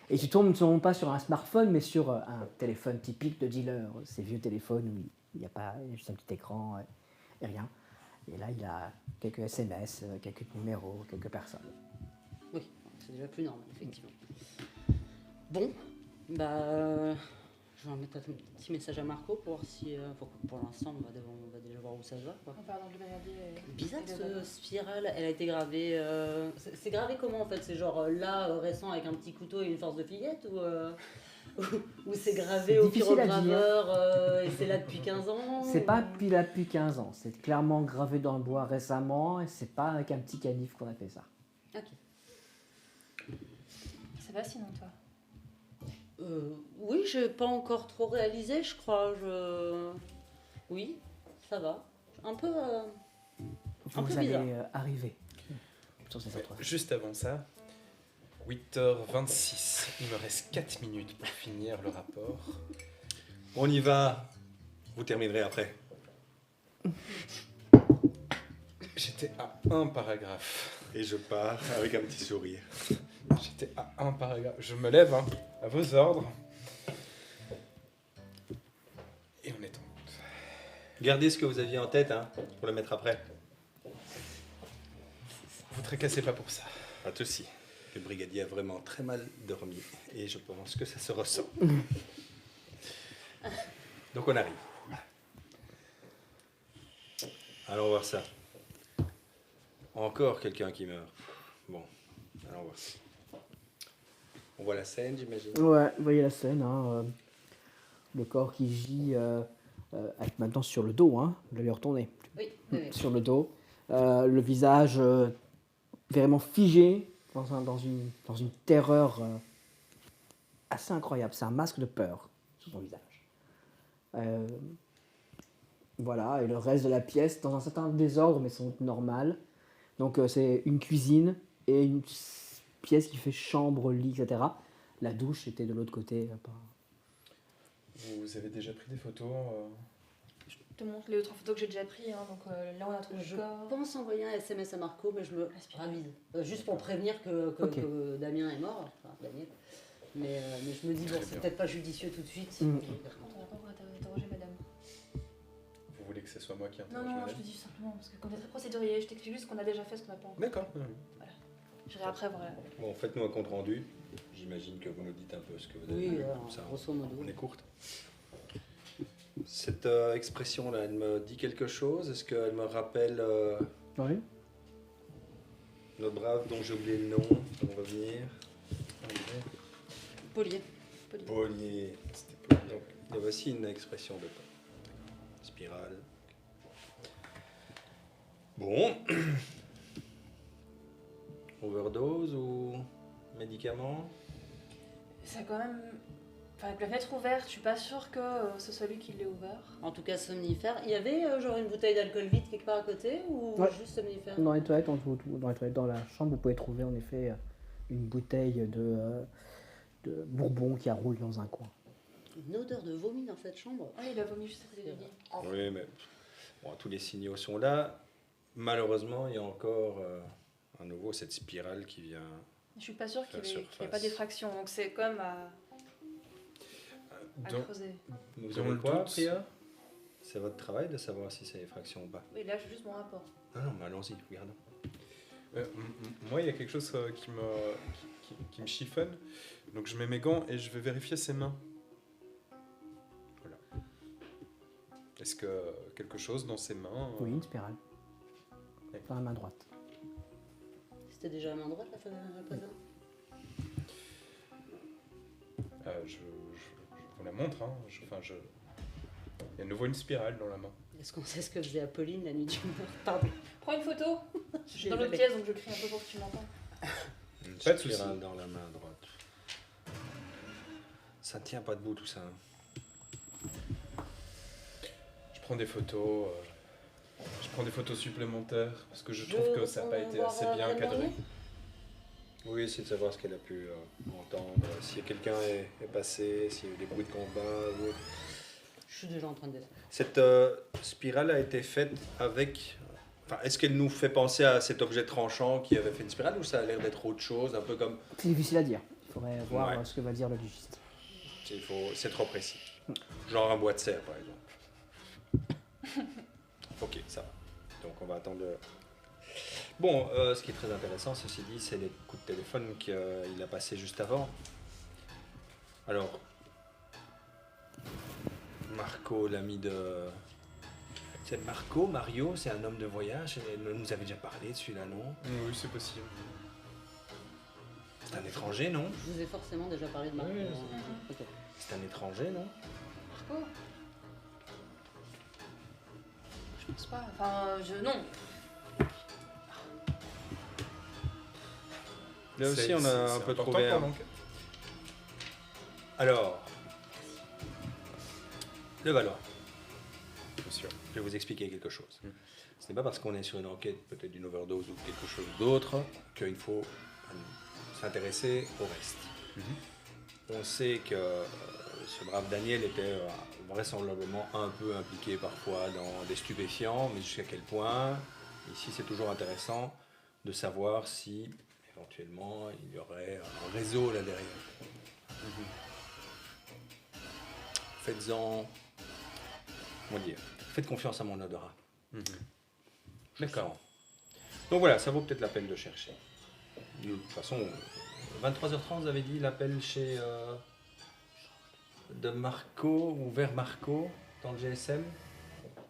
S1: Et tu tombes non pas sur un smartphone, mais sur un téléphone typique de dealer. Ces vieux téléphones où il n'y a pas juste un petit écran et rien. Et là, il a quelques SMS, quelques numéros, quelques personnes.
S5: Oui, c'est déjà plus normal, effectivement. Bon, bah, je vais mettre un petit message à Marco pour voir si, pour l'instant, on va déjà voir où ça va. Quoi.
S2: On parle dans le merdier.
S5: Bizarre ce spirale, elle a été gravée. C'est gravé comment en fait? C'est genre là récent avec un petit couteau et une force de fillette ou c'est gravé
S1: C'est
S5: au
S1: difficile à dire.
S5: pyrograveur et c'est là depuis 15 ans?
S1: C'est pas là depuis 15 ans. C'est clairement gravé dans le bois récemment et c'est pas avec un petit canif qu'on a fait ça.
S5: Ok.
S2: C'est fascinant, toi.
S5: Oui, j'ai pas encore trop réalisé, je crois. Oui, ça va. Un peu. Un peu
S1: Vous allez
S5: bizarre.
S1: arriver sur ces autres.
S3: Juste avant ça, 8h26. Il me reste 4 minutes pour finir le rapport.
S4: On y va. Vous terminerez après.
S3: J'étais à un paragraphe.
S4: Et je pars avec un petit sourire.
S3: J'étais à un paragraphe. Je me lève, hein, à vos ordres. Et on est en route.
S4: Gardez ce que vous aviez en tête, hein, pour le mettre après.
S3: Vous tracassez pas pour ça.
S4: Pas de souci. Le brigadier a vraiment très mal dormi. Et je pense que ça se ressent. Donc on arrive. Allons voir ça. Encore quelqu'un qui meurt. Bon, Alors, on voit la scène, j'imagine.
S1: Ouais, vous voyez la scène, hein, le corps qui gît avec maintenant sur le dos, hein, vous l'avez retourné,
S5: Oui, oui, oui.
S1: sur le dos, le visage vraiment figé dans une terreur assez incroyable. C'est un masque de peur sur son visage. Voilà, et le reste de la pièce dans un certain désordre, mais sans doute normal. Donc c'est une cuisine et une pièce qui fait chambre, lit, etc. La douche était de l'autre côté.
S3: Vous avez déjà pris des photos
S2: Je te montre les autres photos que j'ai déjà prises. Hein. Donc là, on a trouvé
S5: Je
S2: le corps.
S5: pense envoyer un SMS à Marco, mais je me ravise. Juste pour prévenir que
S1: Ok.
S5: Damien est mort. Enfin, Daniel. Mais je me dis, bon,
S3: Très
S5: c'est
S3: bien.
S5: peut-être pas judicieux tout de suite.
S1: Mm.
S2: Par contre, on n'a pas encore interrogé madame.
S3: Vous voulez que ce soit moi qui
S2: Non,
S3: interroge
S2: non, je
S3: madame
S2: te dis simplement, parce que comme t'es très procédurier, je t'explique juste ce qu'on a déjà fait, ce qu'on n'a pas encore.
S3: D'accord.
S2: J'irai après voir.
S4: Bon, faites-nous un compte rendu. J'imagine que vous nous dites un peu ce que vous avez
S5: Oui,
S4: vu.
S5: voilà,
S4: Comme ça,
S5: grosso modo.
S4: on est courte. Cette expression-là, elle me dit quelque chose? Est-ce qu'elle me rappelle
S1: Oui.
S4: notre brave dont j'ai oublié le nom? On va venir.
S5: Polier.
S4: Polier. C'était Polier. Donc, il y a aussi une expression de spirale. Bon. Overdose ou médicament?
S2: Ça a quand même. Enfin, avec la fenêtre ouverte, je suis pas sûre que ce soit lui qui l'ait ouvert.
S5: En tout cas, somnifère. Il y avait genre une bouteille d'alcool vide quelque part à côté ou
S1: Ouais.
S5: juste somnifère?
S1: Dans les toilettes, dans les toilettes, dans la chambre, vous pouvez trouver en effet une bouteille de bourbon qui roule dans un coin.
S5: Une odeur de vomi dans cette chambre.
S2: Oui, il a vomi juste à côté du lit.
S4: Oui, mais bon, tous les signaux sont là. Malheureusement, il y a encore à nouveau cette spirale qui vient.
S2: Je suis pas sûre qu'il
S4: La
S2: n'y ait
S4: surface.
S2: pas d'effraction, donc c'est quand même à
S3: Dans,
S2: creuser.
S4: Vous
S3: Dans
S4: avez
S3: le
S4: quoi,
S3: doute.
S4: Priya? C'est votre travail de savoir si c'est effraction ou pas.
S2: Oui, là, j'ai juste mon rapport.
S4: Non, non, mais allons-y, regardons.
S3: moi, il y a quelque chose qui me chiffonne. Donc je mets mes gants et je vais vérifier ses mains. Voilà. Est-ce que quelque chose dans ses mains
S1: Oui, une spirale. Dans la main droite.
S5: C'était déjà la main droite, la précédente?
S3: je vous la montre. Hein. Il y a de nouveau une spirale dans la main.
S5: Est-ce qu'on sait ce que faisait Apolline la nuit du meurtre? Pardon.
S2: Prends une photo. Je suis dans l'autre
S5: Désolée.
S2: pièce, donc je crie un peu pour que tu m'entends.
S4: Une
S3: Pas de
S4: spirale
S3: souci.
S4: dans la main droite. Ça tient pas debout tout ça. Hein.
S3: Je prends des photos. Je prends des photos supplémentaires parce que je trouve que ça n'a pas été assez bien cadré.
S4: Oui, c'est de savoir ce qu'elle a pu entendre, si quelqu'un est passé, s'il y a eu des bruits de combat ou autre.
S5: Je suis déjà en train de descendre.
S4: Cette spirale a été faite avec... Enfin, est-ce qu'elle nous fait penser à cet objet tranchant qui avait fait une spirale ou ça a l'air d'être autre chose, un peu comme...
S1: C'est difficile à dire. Il faudrait voir
S4: Ouais.
S1: ce que va dire le légiste.
S4: C'est trop précis. Genre un bois de serre, par exemple. Ok, ça va. Donc on va attendre... Bon, ce qui est très intéressant, ceci dit, c'est les coups de téléphone qu'il a passés juste avant. Alors, Marco, l'ami de... C'est Marco, Mario, c'est un homme de voyage. Elle nous avait déjà parlé de celui-là, non?
S3: Oui, c'est possible.
S4: C'est un étranger, non?
S5: Je vous ai forcément déjà parlé de Marco.
S4: Oui,
S5: Ok.
S4: C'est un étranger, non?
S2: Marco Je pense pas. Enfin, non.
S4: Là aussi, on a un peu
S3: important
S4: trouvé
S3: pour
S4: un...
S3: l'enquête.
S4: Alors, le Valois.
S3: Bien sûr.
S4: Je vais vous expliquer quelque chose. Ce n'est pas parce qu'on est sur une enquête, peut-être d'une overdose ou quelque chose d'autre, qu'il faut s'intéresser au reste. On sait que ce brave Daniel était vraisemblablement un peu impliqué parfois dans des stupéfiants, mais jusqu'à quel point. Ici, c'est toujours intéressant de savoir si, éventuellement, il y aurait un réseau là derrière. Faites-en... Comment dire? Faites confiance à mon odorat. D'accord. Donc voilà, ça vaut peut-être la peine de chercher. De toute façon, 23h30, vous avez dit l'appel chez de Marco ou vers Marco dans le GSM.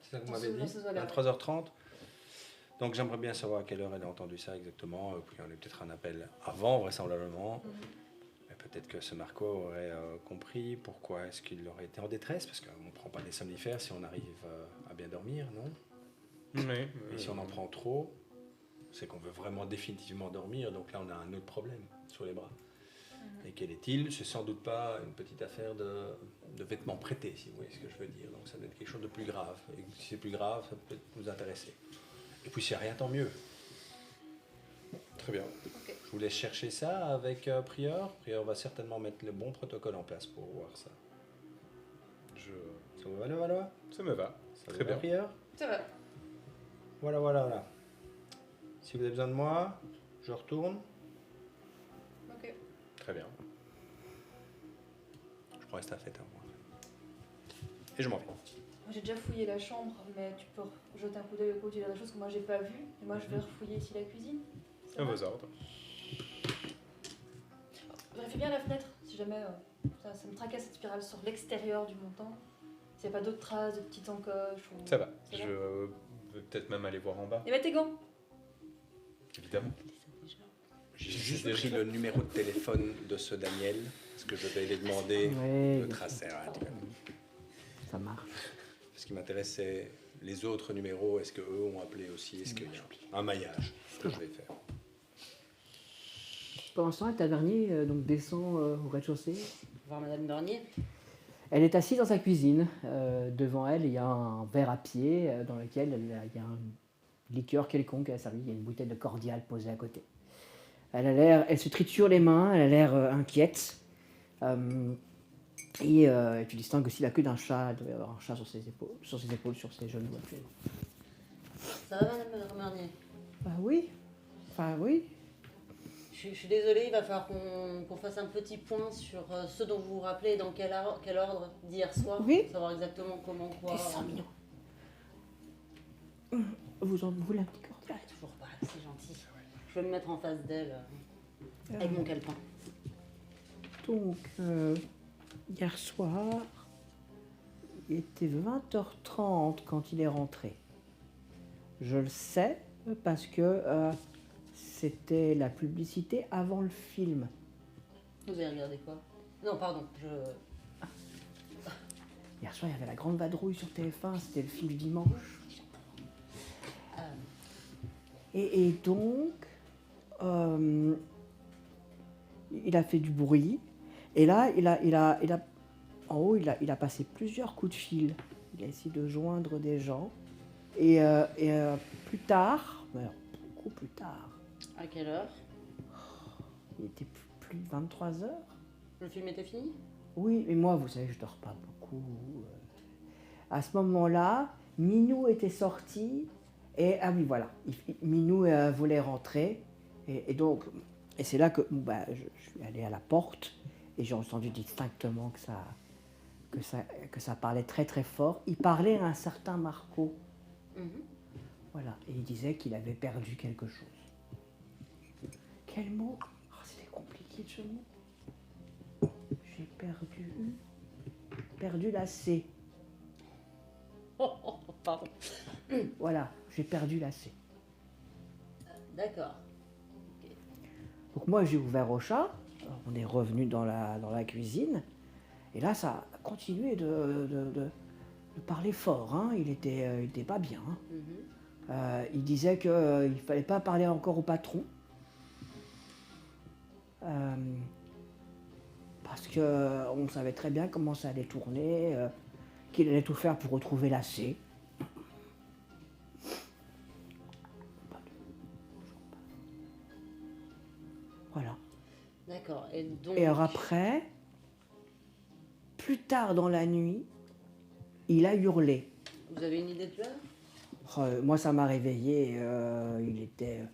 S4: C'est ça que vous m'avez dit? 23h30. Donc j'aimerais bien savoir à quelle heure elle a entendu ça exactement. Puis on a peut-être un appel avant, vraisemblablement. Mais peut-être que ce Marco aurait compris pourquoi est-ce qu'il aurait été en détresse, parce qu'on ne prend pas des somnifères si on arrive à bien dormir, non?
S3: Oui.
S4: Et si on en prend trop, c'est qu'on veut vraiment définitivement dormir, donc là on a un autre problème sur les bras. Et quel est-il? C'est sans doute pas une petite affaire de vêtements prêtés, si vous voyez ce que je veux dire. Donc ça doit être quelque chose de plus grave. Et si c'est plus grave, ça peut nous intéresser. Et puis s'il n'y a rien, tant mieux.
S3: Très bien.
S4: Je vous laisse chercher ça avec Prieur. Prieur va certainement mettre le bon protocole en place pour voir ça. Ça vous va, le Valois?
S3: Ça me va.
S4: Ça
S3: Très
S4: vous va,
S3: bien.
S4: Prieur?
S2: Ça va.
S4: Voilà. Si vous avez besoin de moi, je retourne.
S2: Ok.
S3: Très bien.
S4: Je prends la fête à moi. Et je m'en vais.
S2: Moi, j'ai déjà fouillé la chambre, mais tu peux jeter un coup d'œil au cas où tu as des choses que moi j'ai pas vues. Et moi, je vais refouiller ici la cuisine. Ça
S3: À
S2: va
S3: vos ordres.
S2: Vérifie bien la fenêtre, si jamais ça me tracasse cette spirale sur l'extérieur du montant. S'il n'y a pas d'autres traces, de petites encoches ou...
S3: Ça va.
S2: Ça
S3: Je
S2: va
S3: vais peut-être même aller voir en bas.
S2: Et mets tes gants.
S3: Évidemment.
S4: J'ai juste pris le numéro de téléphone de ce Daniel, parce que je vais lui demander
S1: Ouais,
S4: le tracer.
S1: ça marche.
S4: Ce qui m'intéresse, c'est les autres numéros. Est-ce qu'eux ont appelé aussi? Est-ce qu'il y a un maillage? Ce que je vais faire.
S1: Pendant ce temps, le tavernier donc, descend au rez-de-chaussée.
S5: Voir Madame Dornier.
S1: Elle est assise dans sa cuisine. Devant elle, il y a un verre à pied dans lequel il y a une liqueur quelconque à la servie. Il y a une bouteille de cordial posée à côté. Elle se triture les mains, elle a l'air inquiète. Et tu distingues aussi la queue d'un chat. Il doit y avoir un chat sur ses épaules, sur ses genoux actuellement.
S5: Ça va, Madame Dornier?
S1: Bah oui. Enfin oui.
S5: Je suis désolée, il va falloir qu'on fasse un petit point sur ce dont vous vous rappelez, dans quel ordre d'hier soir,
S1: Oui.
S5: pour savoir exactement comment, quoi.
S1: T'es 100 millions. Vous en voulez un petit cordial?
S5: Toujours pas, c'est gentil. Je vais me mettre en face d'elle avec mon calepin.
S1: Donc, hier soir, il était 20h30 quand il est rentré. Je le sais parce que c'était la publicité avant le film.
S5: Vous avez regardé quoi? Non, pardon,
S1: Hier soir, il y avait la grande vadrouille sur TF1, c'était le film dimanche. Et donc, il a fait du bruit. Et là, en haut, il a passé plusieurs coups de fil. Il a essayé de joindre des gens. Et plus tard, beaucoup plus tard,
S5: à quelle heure?
S1: il était plus de 23 heures.
S5: Le film était fini?
S1: Oui, mais moi, vous savez, je dors pas beaucoup. À ce moment-là, Minou était sorti. Et, ah oui, voilà, Minou voulait rentrer. Et donc, et c'est là que je suis allé à la porte et j'ai entendu distinctement que ça parlait très très fort. Il parlait à un certain Marco. Voilà, et il disait qu'il avait perdu quelque chose. Quel mot? Oh, c'était compliqué ce mot. J'ai perdu la C.
S5: Oh, pardon.
S1: Voilà, j'ai perdu la C.
S5: D'accord.
S1: Donc moi j'ai ouvert au chat, on est revenu dans la cuisine, et là ça a continué de parler fort, hein. Il était pas bien. Hein. Il disait qu'il ne fallait pas parler encore au patron, parce qu'on savait très bien comment ça allait tourner, qu'il allait tout faire pour retrouver la C. Voilà.
S5: D'accord. Et donc.
S1: Et alors après, plus tard dans la nuit, il a hurlé.
S5: Vous avez une idée de l'heure?
S1: Moi, ça m'a réveillé. Il était,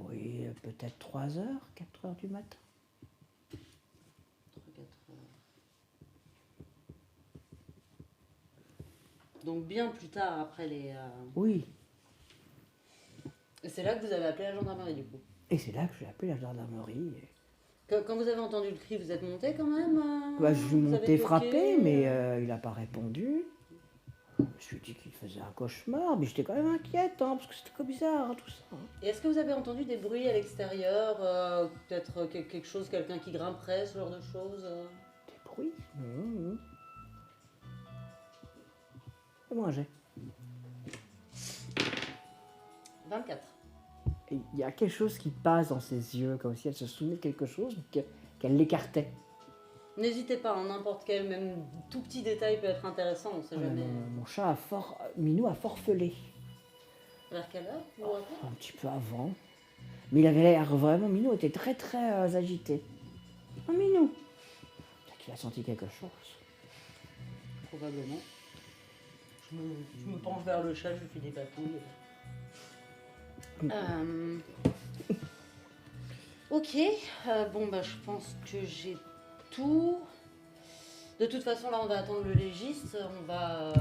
S1: oui, peut-être 3 heures, 4 heures du matin.
S5: 3-4 heures. Donc bien plus tard, après les...
S1: Oui.
S5: Et c'est là que vous avez appelé la gendarmerie, du coup?
S1: Et c'est là que j'ai appelé la gendarmerie.
S5: Quand vous avez entendu le cri, vous êtes monté quand même
S1: Je suis
S5: vous avez
S1: monté
S5: toqué,
S1: frapper, mais il n'a pas répondu. Je me suis dit qu'il faisait un cauchemar, mais j'étais quand même inquiète, hein, parce que c'était comme bizarre, hein, tout ça. Hein.
S5: Et est-ce que vous avez entendu des bruits à l'extérieur, peut-être quelque chose, quelqu'un qui grimperait, ce genre de choses
S1: Des bruits. Fais-moi un jet.
S5: 24.
S1: Et il y a quelque chose qui passe dans ses yeux, comme si elle se souvenait de quelque chose, mais qu'elle l'écartait.
S5: N'hésitez pas, hein, n'importe quel, même tout petit détail peut être intéressant, on sait jamais.
S1: Mon chat Minou a forfelé.
S5: Vers quelle heure vous racontez
S1: Un petit peu avant. Mais il avait l'air vraiment... Minou était très très agité. Oh Minou, peut-être qu'il a senti quelque chose.
S5: Probablement. Je me penche vers le chat, je lui fais des papouilles. Ok, bon bah je pense que j'ai tout. De toute façon là on va attendre le légiste, on va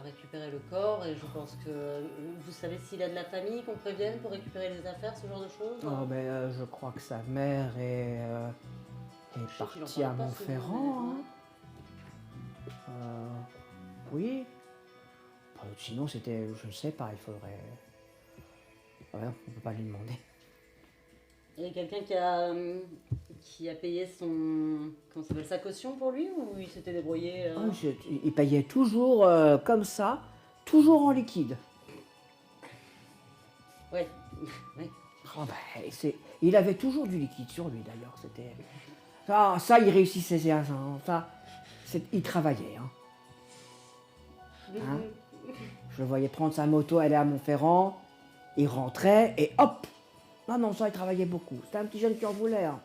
S5: récupérer le corps et je pense que vous savez s'il a de la famille qu'on prévienne pour récupérer les affaires, ce genre de choses.
S1: Je crois que sa mère est
S5: Je sais qu'il en
S1: partie à
S5: parle pas
S1: Montferrand.
S5: souvent,
S1: Oui. Sinon c'était, je ne sais pas, il faudrait... Ouais, on peut pas lui demander.
S5: Il y a quelqu'un qui a payé sa caution pour lui ou il s'était débrouillé
S1: Il payait toujours comme ça, toujours en liquide.
S5: Ouais, ouais.
S1: Il avait toujours du liquide sur lui d'ailleurs. C'était ça, il réussissait. Il travaillait. Hein. Je le voyais prendre sa moto, aller à Montferrand, il rentrait et hop. Non, ça, il travaillait beaucoup. C'était un petit jeune qui en voulait. Hein.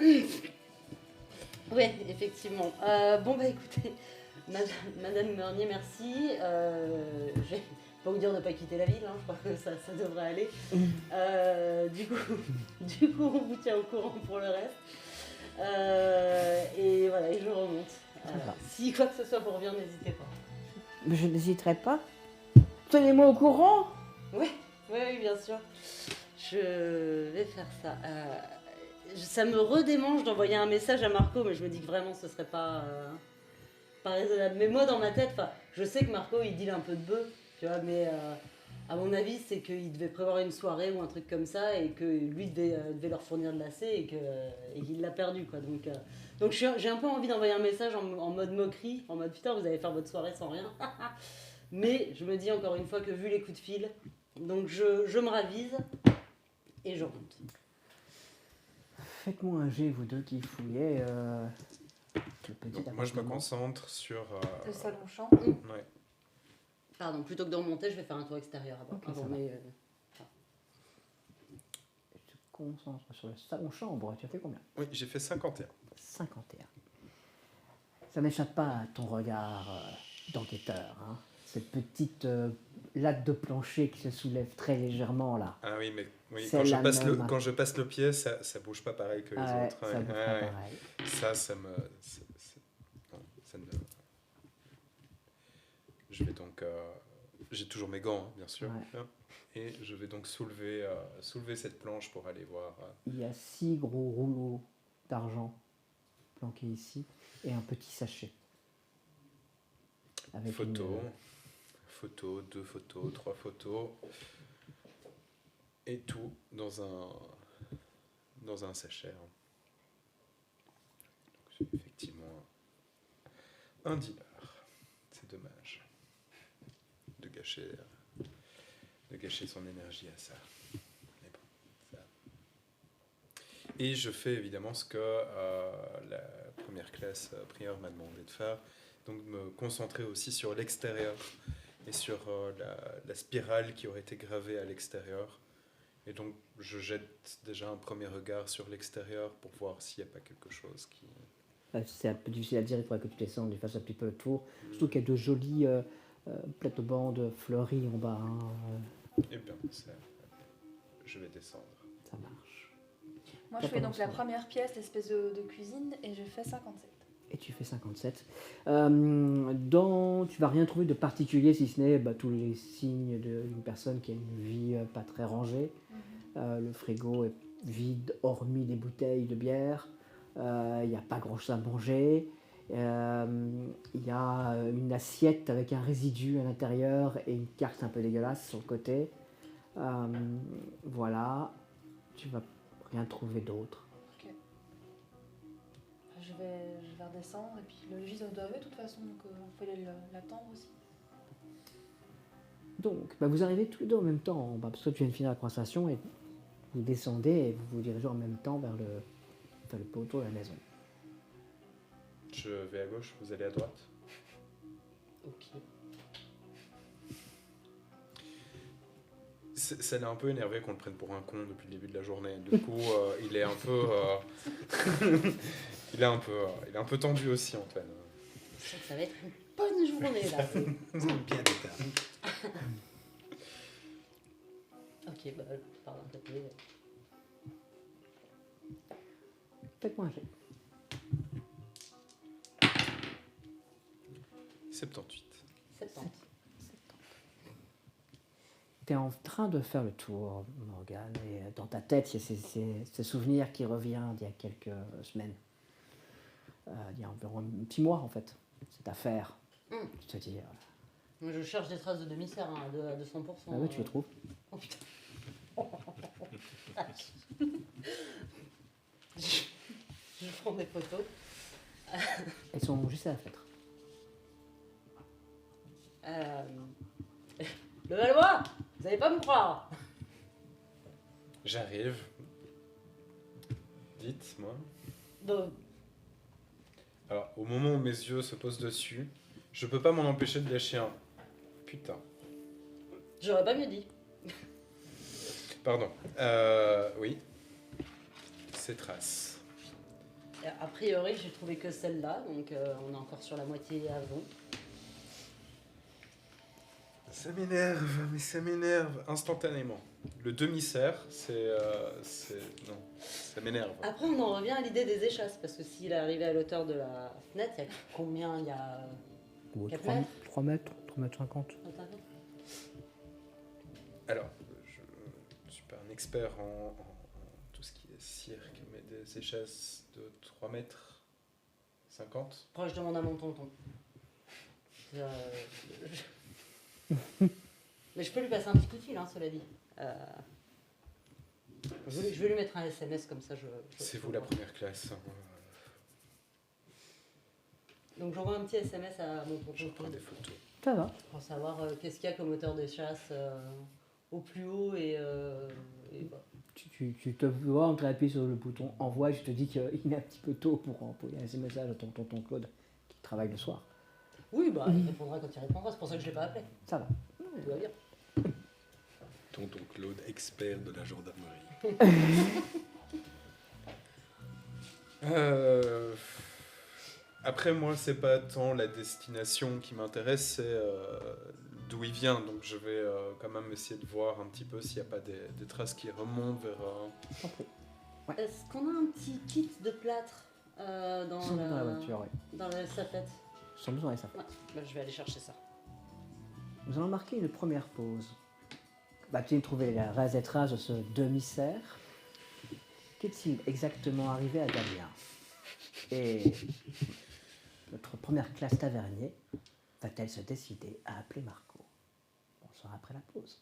S5: Oui, effectivement. Bon, bah écoutez, Madame Meunier, merci. Je vais pas vous dire de ne pas quitter la ville, hein, je crois que ça devrait aller. Du coup, on vous tient au courant pour le reste. Et voilà, et je remonte. Si quoi que ce soit pour revenir, n'hésitez pas.
S1: Mais je n'hésiterai pas. Tenez-moi au courant.
S5: Oui, bien sûr. Je vais faire ça. Ça me redémange d'envoyer un message à Marco, mais je me dis que vraiment ce serait pas raisonnable. Mais moi, dans ma tête, je sais que Marco, il deal un peu de bœuf, tu vois, mais à mon avis, c'est qu'il devait prévoir une soirée ou un truc comme ça et que lui devait leur fournir de lacets et qu'il l'a perdu, quoi. Donc j'ai un peu envie d'envoyer un message en mode moquerie, en mode putain, vous allez faire votre soirée sans rien. Mais je me dis encore une fois que vu les coups de fil, donc je me ravise et je remonte.
S1: Faites-moi un jet, vous deux qui fouillez.
S3: Donc, moi, je me concentre sur...
S2: Le salon champ.
S3: Ouais.
S5: Pardon, plutôt que de remonter, je vais faire un tour extérieur avant.
S1: Tu te concentres sur le salon-chambre. Tu as fait combien?
S3: Oui, j'ai fait 51.
S1: 51. Ça n'échappe pas à ton regard d'enquêteur. Hein. Cette petite latte de plancher qui se soulève très légèrement là.
S3: Ah oui, mais
S1: C'est
S3: quand je passe le pied, ça bouge pas pareil que les autres.
S1: Ça bouge pas pareil.
S3: Ça me... Non, ça ne... Je vais donc... J'ai toujours mes gants, hein, bien sûr.
S1: Ouais.
S3: Et je vais donc soulever cette planche pour aller voir...
S1: Il y a 6 gros rouleaux d'argent planqués ici et un petit sachet. Avec
S3: photos, 2 photos, 3 photos. Et tout dans un sachet. Hein. Donc, c'est effectivement un dealer. C'est dommage de gâcher son énergie à ça. Mais bon, ça. Et je fais évidemment ce que la première classe prieur m'a demandé de faire, donc de me concentrer aussi sur l'extérieur et sur la spirale qui aurait été gravée à l'extérieur. Et donc je jette déjà un premier regard sur l'extérieur pour voir s'il n'y a pas quelque chose qui...
S1: C'est un peu difficile à dire, il faudrait que tu descendes, tu fasses un petit peu le tour. Surtout qu'il y a de jolies plates-bandes fleuries en bas. Hein.
S3: Eh bien, je vais descendre.
S1: Ça marche.
S2: Moi, je fais donc la première pièce, l'espèce de cuisine, et je fais 57.
S1: Et tu fais 57. Tu vas rien trouver de particulier, si ce n'est tous les signes d'une personne qui a une vie pas très rangée. Le frigo est vide, hormis des bouteilles de bière. Il n'y a pas grand-chose à manger. Il y a une assiette avec un résidu à l'intérieur et une carte un peu dégueulasse sur le côté. Voilà, tu vas rien trouver d'autre.
S2: Ok. Je vais redescendre et puis le logis doit arriver de toute façon, donc on peut aller l'attendre aussi.
S1: Donc, vous arrivez tous les deux en même temps, en bas, parce que tu viens de finir la conversation et vous descendez et vous vous dirigez en même temps vers le poteau de la maison.
S3: Je vais à gauche, vous allez à droite.
S5: Ok.
S3: Ça l'a un peu énervé qu'on le prenne pour un con depuis le début de la journée. Du coup, il est un peu... il est un peu tendu aussi, Antoine.
S5: Je sens que ça va être une bonne journée là.
S4: Vous êtes bien d'état.
S5: Ok, pardon, tapez.
S1: Faites-moi un jet.
S3: 78.
S5: 70.
S1: Tu es en train de faire le tour, Morgane, et dans ta tête, il y a ces souvenirs qui reviennent d'il y a quelques semaines. Il y a environ un petit mois, en fait, cette affaire. Je te dis,
S5: Moi, je cherche des traces de demi-serre hein, à 200%.
S1: ah ouais, tu les trouves.
S5: Oh putain. Je prends des photos.
S1: Elles sont juste à la fenêtre.
S5: Le Valois, vous allez pas me croire.
S3: J'arrive. Dites-moi.
S5: Donc,
S3: Alors, au moment où mes yeux se posent dessus, je peux pas m'en empêcher de lâcher un... Putain.
S5: j'aurais pas mieux dit.
S3: Pardon. Oui. Ces traces.
S5: A priori, j'ai trouvé que celle-là, donc on est encore sur la moitié avant.
S3: Ça m'énerve, mais ça m'énerve instantanément. Le demi-cerf, c'est... Non, ça m'énerve.
S5: Après, on en revient à l'idée des échasses, parce que s'il est arrivé à l'auteur de la fenêtre, il y a combien? Il y a 4
S1: 3
S5: mètres
S1: 3 mètres, 3 mètres 50.
S3: Alors, je suis pas un expert en tout ce qui est cirque, mais des échasses de 3 mètres 50.
S5: Après, je demande à mon tonton. Mais je peux lui passer un petit coup de fil, hein, cela dit. Je vais lui mettre un SMS comme ça.
S3: C'est vous la première classe.
S5: Donc j'envoie un petit SMS à mon
S3: Je
S5: tonton
S3: prends des photos.
S1: Ça va.
S5: pour savoir qu'est-ce qu'il y a comme hauteur de chasse au plus haut et bah.
S1: Tu te vois en train d'appuyer sur le bouton envoi et je te dis qu'il est un petit peu tôt pour envoyer un message à ton tonton Claude qui travaille le soir.
S5: Oui, bah il répondra quand il répondra, c'est pour ça que je l'ai pas appelé.
S1: Ça va.
S5: Tout va bien.
S4: Tonton Claude, expert de la gendarmerie.
S3: Après, moi, c'est pas tant la destination qui m'intéresse, c'est d'où il vient. Donc, je vais quand même essayer de voir un petit peu s'il n'y a pas des traces qui remontent vers...
S5: Est-ce qu'on a un petit kit de plâtre dans,
S1: Sans doute dans la voiture, oui.
S5: dans la sapette?
S1: Sans doute dans les sapins.
S5: Ouais, bah, je vais aller chercher ça.
S1: Nous allons marquer une première pause. Tu viens de trouver les restes traces de ce demi-cerf. Qu'est-il exactement arrivé à Damien? Et notre première classe tavernier va-t-elle se décider à appeler Marco? On sera après la pause.